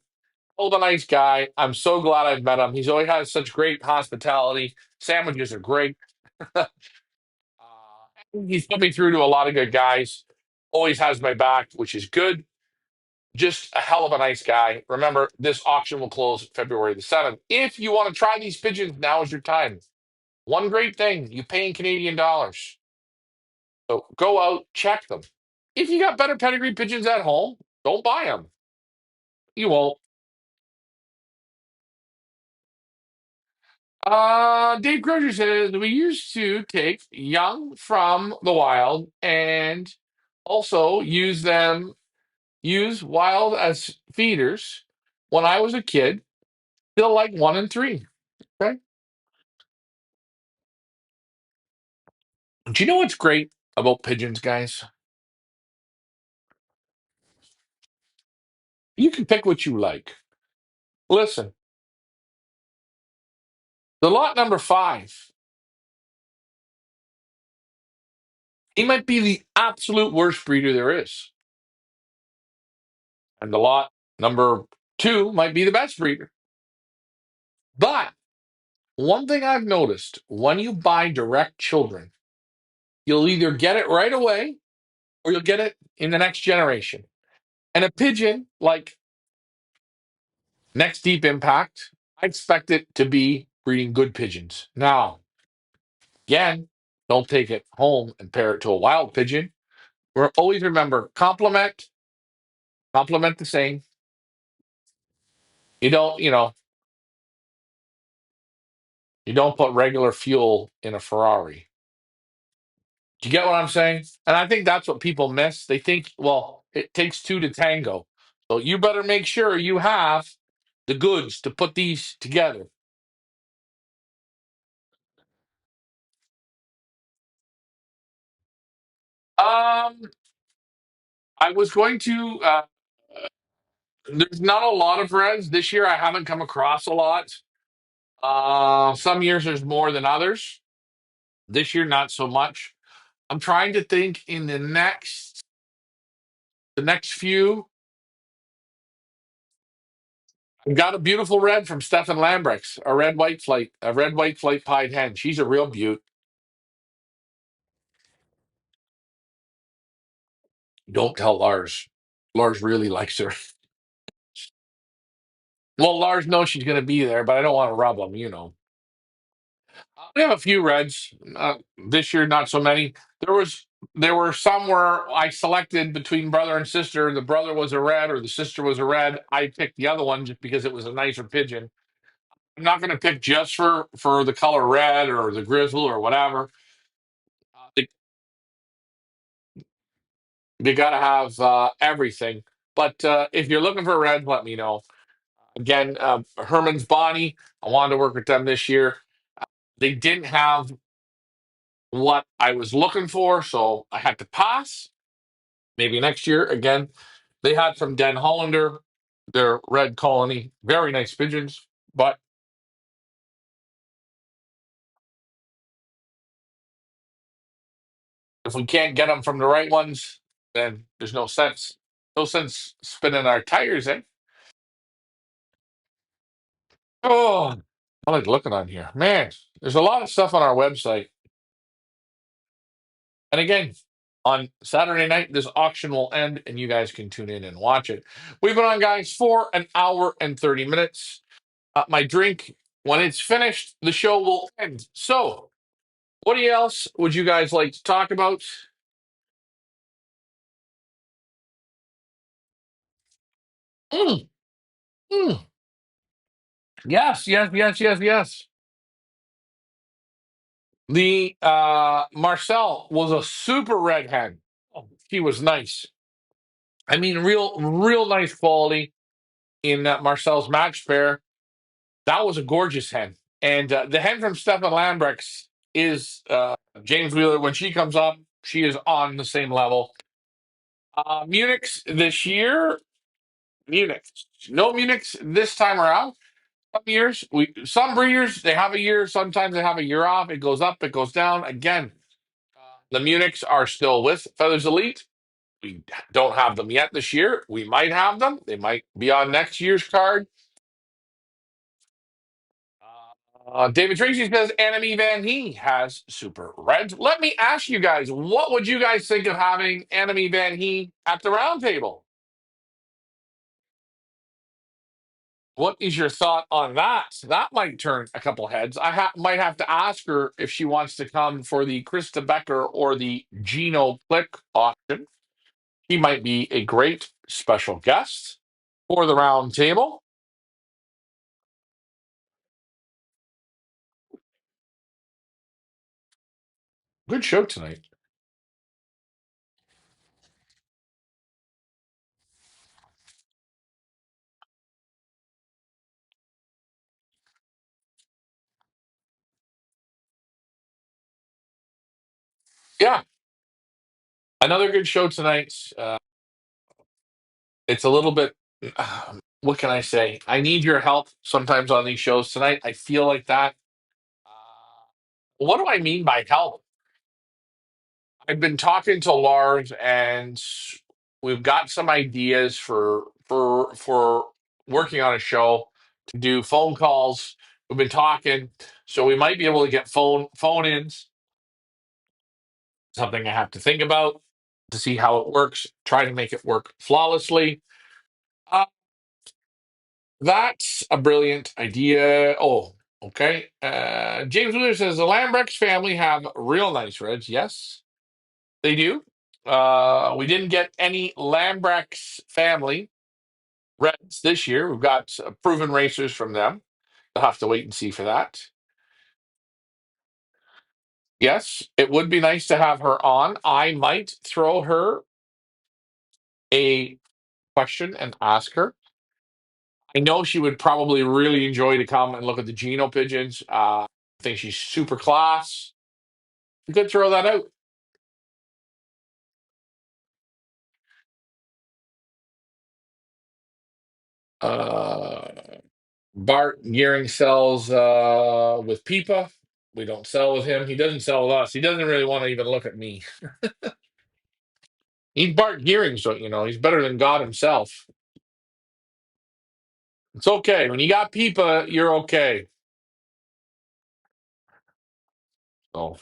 Oh, the nice guy. I'm so glad I've met him. He's always had such great hospitality. Sandwiches are great. He's put me through to a lot of good guys. Always has my back, which is good. Just a hell of a nice guy. Remember, this auction will close February the 7th. If you want to try these pigeons, now is your time. One great thing, you pay in Canadian dollars. So go out, check them. If you got better pedigree pigeons at home, don't buy them. You won't. Dave Crozier says we used to take young from the wild and also use wild as feeders when I was a kid, still like 1 and 3. Okay. Do you know what's great about pigeons, guys? You can pick what you like. Listen, the lot number five, he might be the absolute worst breeder there is. And the lot number two might be the best breeder. But one thing I've noticed when you buy direct children, you'll either get it right away or you'll get it in the next generation. And a pigeon, like Next Deep Impact, I expect it to be breeding good pigeons. Now, again, don't take it home and pair it to a wild pigeon. Always remember compliment the same. You don't put regular fuel in a Ferrari. Do you get what I'm saying? And I think that's what people miss. They think, well, it takes two to tango. So you better make sure you have the goods to put these together. Um, I was going to. There's not a lot of reds this year. I haven't come across a lot. Some years there's more than others. This year, not so much. I'm trying to think in the next few. I've got a beautiful red from Stefan Lambrechts, a red white flight pied hen. She's a real beaut. Don't tell Lars. Lars really likes her. Well, Lars knows she's going to be there, but I don't want to rub him. We have a few reds this year, not so many. There were some where I selected between brother and sister. The brother was a red, or the sister was a red. I picked the other one just because it was a nicer pigeon. I'm not going to pick just for the color red or the grizzle or whatever. They got to have everything. But if you're looking for reds, let me know. Again, Herman's Bonnie. I wanted to work with them this year. They didn't have what I was looking for, so I had to pass. Maybe next year again. They had from Den Hollander, their red colony, very nice pigeons. But if we can't get them from the right ones, then there's no sense. No sense spinning our tires, eh? Oh, I like looking on here. Man, there's a lot of stuff on our website. And again, on Saturday night, this auction will end and you guys can tune in and watch it. We've been on, guys, for an hour and 30 minutes. My drink, when it's finished, the show will end. So, what else would you guys like to talk about? Mm, mm. Yes, yes, yes, yes, yes. The Marcel was a super red hen. Oh, he was nice. I mean, real nice quality in that Marcel's match pair. That was a gorgeous hen. And the hen from Stefan Lambrechts is James Wheeler. When she comes up, she is on the same level. Munich's this year, Munich. No Munich's this time around. Some breeders they have a year. Sometimes they have a year off. It goes up, it goes down. Again, the Munich's are still with Feathers Elite. We don't have them yet this year. We might have them. They might be on next year's card. David Tracy says Anime Van He has super reds. Let me ask you guys, what would you guys think of having Anime Van He at the round table? What is your thought on that? That might turn a couple heads. Might have to ask her if she wants to come for the Krista Becker or the Geno Click auction. He might be a great special guest for the round table. Good show tonight. Yeah, another good show tonight. It's a little bit. What can I say? I need your help sometimes on these shows tonight. I feel like that. What do I mean by help? I've been talking to Lars, and we've got some ideas for working on a show to do phone calls. We've been talking, so we might be able to get phone ins. Something I have to think about to see how it works. Try to make it work flawlessly. Uh, that's a brilliant idea. Oh, okay. James Wheeler says the Lambrex family have real nice reds. Yes, they do. We didn't get any Lambrex family reds this year. We've got proven racers from them. We'll have to wait and see for that. Yes, it would be nice to have her on. I might throw her a question and ask her. I know she would probably really enjoy to come and look at the Geno pigeons. I think she's super class. You could throw that out. Uh, Bart Gearing sells with Pipa. We don't sell with him. He doesn't sell with us. He doesn't really want to even look at me. He's Bart Gearing, so you know he's better than God himself. It's okay when you got Pipa, you're okay. So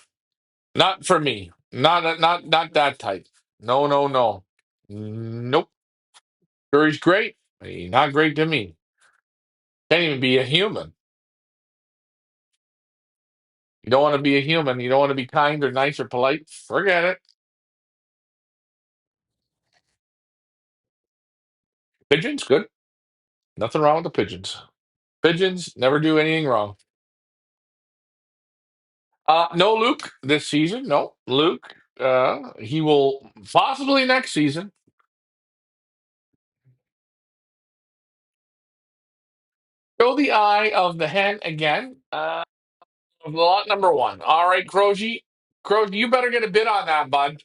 not for me. Not that type. No, no, no. Nope. Sure, he's great. He's not great to me. Can't even be a human. You don't want to be a human. You don't want to be kind or nice or polite. Forget it. Pigeons, good. Nothing wrong with the pigeons. Pigeons never do anything wrong. No Luke this season. No Luke. He will possibly next season. Show the eye of the hen again. Lot number one. All right, Croji. Croji, you better get a bid on that, bud.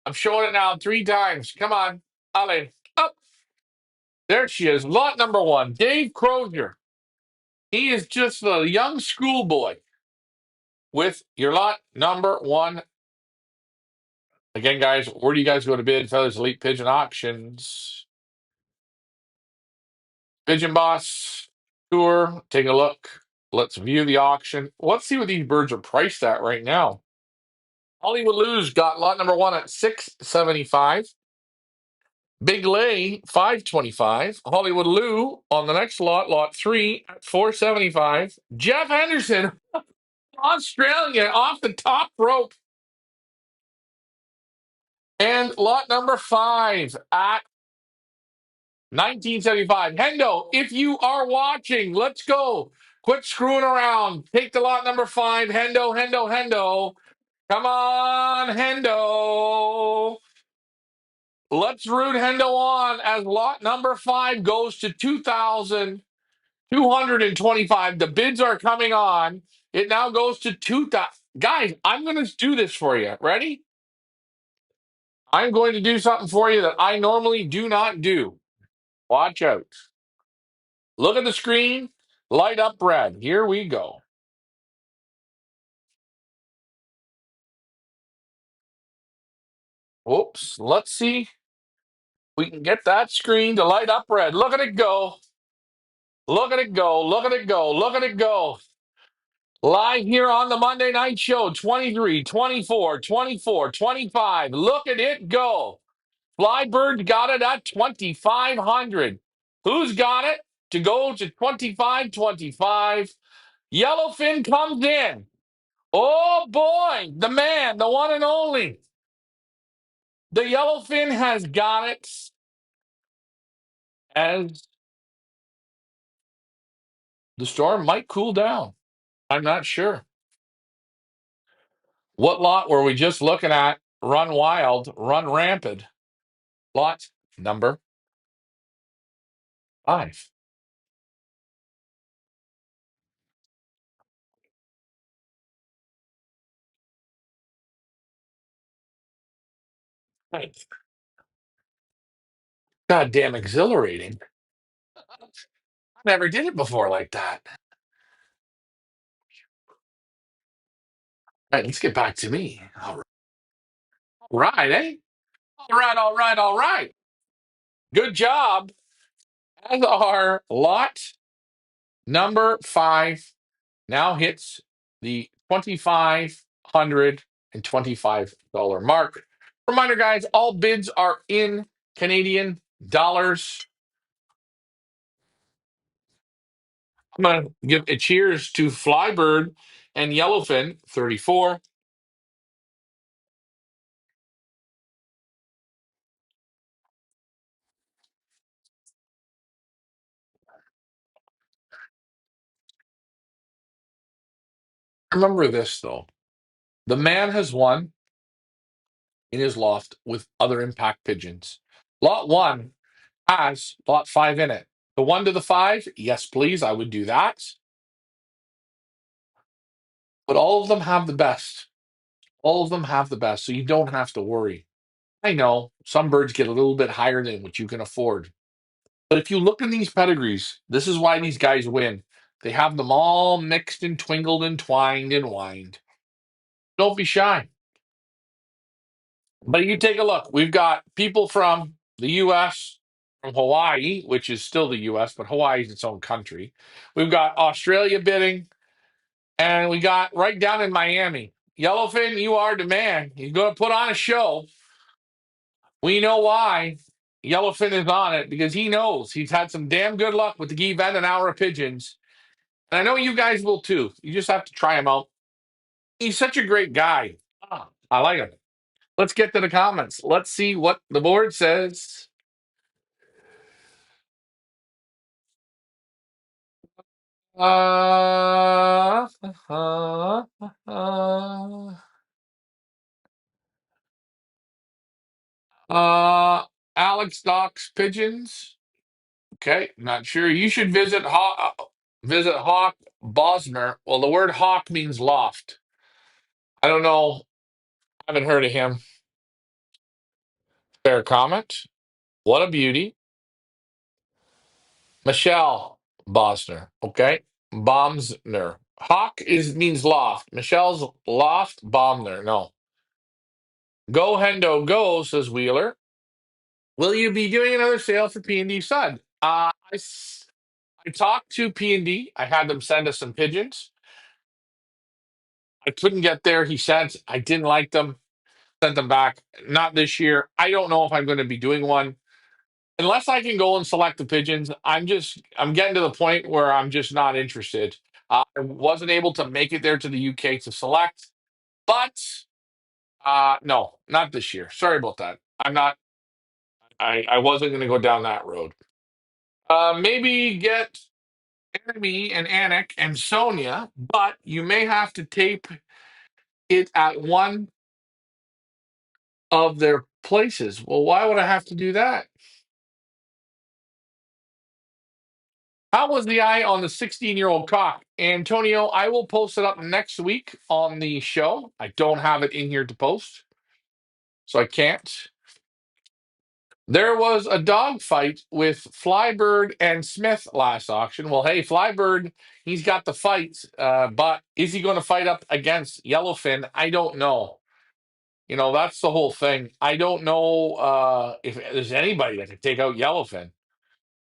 I'm showing it now 3 times. Come on. Ale. Up. There she is. Lot number one. Dave Crozier. He is just a young schoolboy with your lot number one. Again, guys, where do you guys go to bid? Feathers Elite Pigeon Auctions. Pigeon Boss Tour. Take a look. Let's view the auction. Let's see what these birds are priced at right now. Hollywood Lou's got lot number one at 675. Big Lay 525. Hollywood Lou on the next lot, lot three at 475. Jeff Henderson, Australia, off the top rope. And lot number five at 1975. Hendo, if you are watching, let's go. Quit screwing around. Take the lot number five. Hendo, Hendo, Hendo. Come on, Hendo. Let's root Hendo on as lot number five goes to 2,225. The bids are coming on. It now goes to 2,000. Guys, I'm going to do this for you. Ready? I'm going to do something for you that I normally do not do. Watch out. Look at the screen. Light up red. Here we go. Whoops. Let's see. We can get that screen to light up red. Look at it go. Look at it go. Look at it go. Look at it go. Live here on the Monday Night Show 23, 24, 24, 25. Look at it go. Flybird got it at 2,500. Who's got it to go to 25.25? Yellowfin comes in. Oh boy, the man, the one and only. The Yellowfin has got it as the storm might cool down. I'm not sure. What lot were we just looking at? Run wild, run rampant. Lot number five. God damn exhilarating. Never did it before like that. All right, let's get back to me. All right, eh? All right, all right, all right. Good job. As our lot number 5 now hits the $2,525 mark. Reminder, guys, all bids are in Canadian dollars. I'm going to give a cheers to Flybird and Yellowfin 34. Remember this, though. The man has won in his loft with other impact pigeons. Lot 1 has lot 5 in it. The 1 to the 5, yes, please, I would do that. But all of them have the best. All of them have the best, so you don't have to worry. I know some birds get a little bit higher than what you can afford. But if you look in these pedigrees, this is why these guys win. They have them all mixed and twinkled and twined and wined. Don't be shy. But you take a look. We've got people from the U.S., from Hawaii, which is still the U.S., but Hawaii is its own country. We've got Australia bidding, and we got right down in Miami. Yellowfin, you are the man. He's going to put on a show. We know why. Yellowfin is on it because he knows he's had some damn good luck with the Guy Vandenauer pigeons. And I know you guys will too. You just have to try him out. He's such a great guy. I like him. Let's get to the comments. Let's see what the board says. Uh, uh, uh, Alex Doc's pigeons. Okay, not sure. You should visit Hawk Bosmer. Well, the word hawk means loft. I don't know. I haven't heard of him. Fair comment. What a beauty. Michelle Bosner. Okay. Bombsner. Hawk is means loft. Michelle's loft. Bombner. No. Go Hendo go, says Wheeler. Will you be doing another sale for P&D Sud? I talked to P&D. I had them send us some pigeons. I couldn't get there. He said I didn't like them. Sent them back. Not this year. I don't know if I'm going to be doing one. Unless I can go and select the pigeons, I'm getting to the point where I'm just not interested. I wasn't able to make it there to the UK to select, but no, not this year. Sorry about that. I'm not. I wasn't going to go down that road. Maybe get Amy and Anik and Sonia, but you may have to tape it at one of their places. Well, why would I have to do that? How was the eye on the 16-year-old cock? Antonio, I will post it up next week on the show. I don't have it in here to post, so I can't. There was a dog fight with Flybird and Smith last auction. Well, hey, Flybird, he's got the fight, but is he going to fight up against Yellowfin? I don't know. You know, that's the whole thing. I don't know if there's anybody that can take out Yellowfin.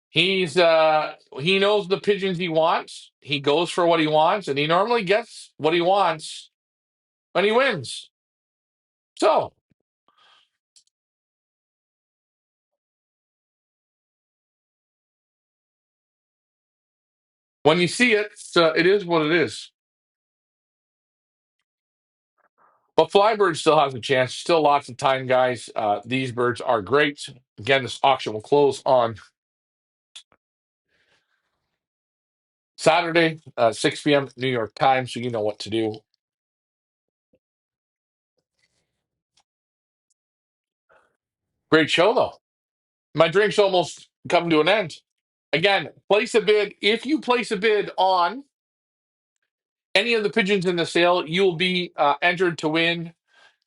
He knows the pigeons he wants. He goes for what he wants, and he normally gets what he wants when he wins. So when you see it, it is what it is. But Flybird still has a chance. Still lots of time, guys. These birds are great. Again, this auction will close on Saturday, 6 p.m. New York time, so you know what to do. Great show, though. My drink's almost come to an end. Again, place a bid. If you place a bid on any of the pigeons in the sale, you'll be entered to win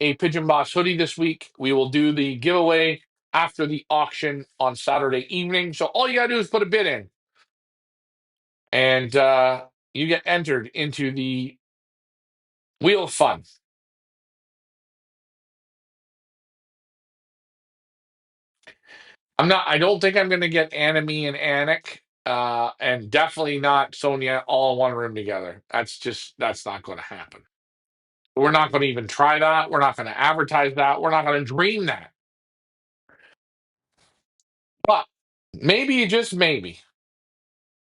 a Pigeon Boss hoodie this week. We will do the giveaway after the auction on Saturday evening. So all you got to do is put a bid in, and you get entered into the Wheel of Fun. I don't think I'm going to get Anime and Anik, and definitely not Sonia all in one room together. That's not going to happen. We're not going to even try that. We're not going to advertise that. We're not going to dream that. But maybe, just maybe,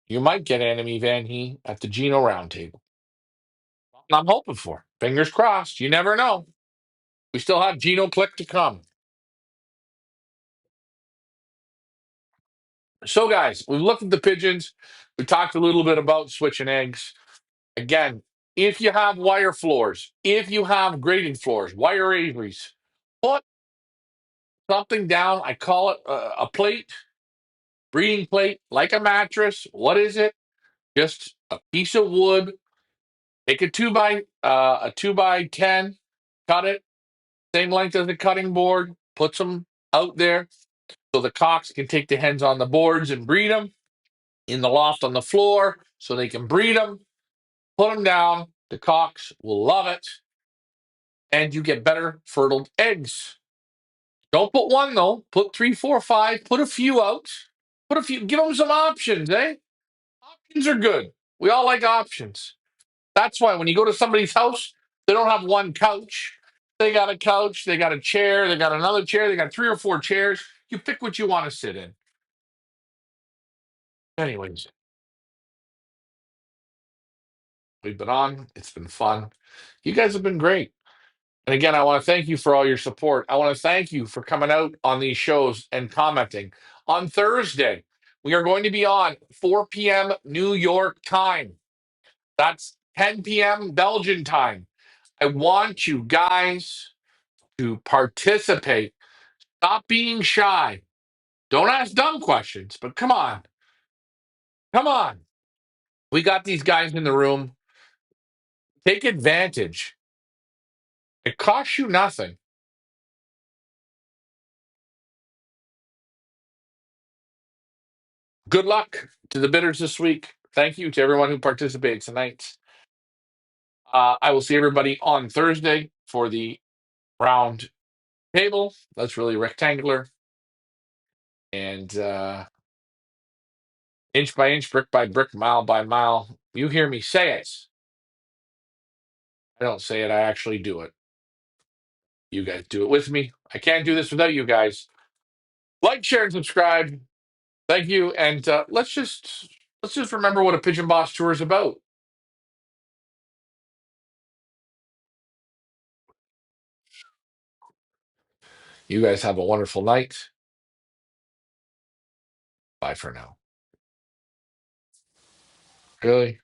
you might get Anime Van He at the Geno Roundtable. I'm hoping for. Fingers crossed. You never know. We still have Geno Click to come. So, guys, we've looked at the pigeons. We talked a little bit about switching eggs. Again, if you have wire floors, if you have grading floors, wire aviaries, put something down. I call it a plate, breeding plate, like a mattress. What is it? Just a piece of wood. Take a 2x10, cut it same length as the cutting board. Put some out there so the cocks can take the hens on the boards and breed them in the loft on the floor, so they can breed them. Put them down. The cocks will love it, and you get better fertile eggs. Don't put one though. Put three, four, five. Put a few out. Put a few. Give them some options, eh? Options are good. We all like options. That's why when you go to somebody's house, they don't have one couch. They got a couch. They got a chair. They got another chair. They got three or four chairs. You pick what you want to sit in. Anyways, we've been on. It's been fun. You guys have been great. And again, I want to thank you for all your support. I want to thank you for coming out on these shows and commenting. On Thursday, we are going to be on 4 p.m. New York time. That's 10 p.m. Belgian time. I want you guys to participate. Stop being shy. Don't ask dumb questions, but come on. Come on. We got these guys in the room. Take advantage. It costs you nothing. Good luck to the bidders this week. Thank you to everyone who participated tonight. I will see everybody on Thursday for the round table. That's really rectangular. And inch by inch, brick by brick, mile by mile. You hear me say it. I don't say it, I actually do it. You guys do it with me. I can't do this without you guys. Like, share, and subscribe. Thank you. And let's just remember what a Pigeon Boss tour is about. You guys have a wonderful night. Bye for now. Really?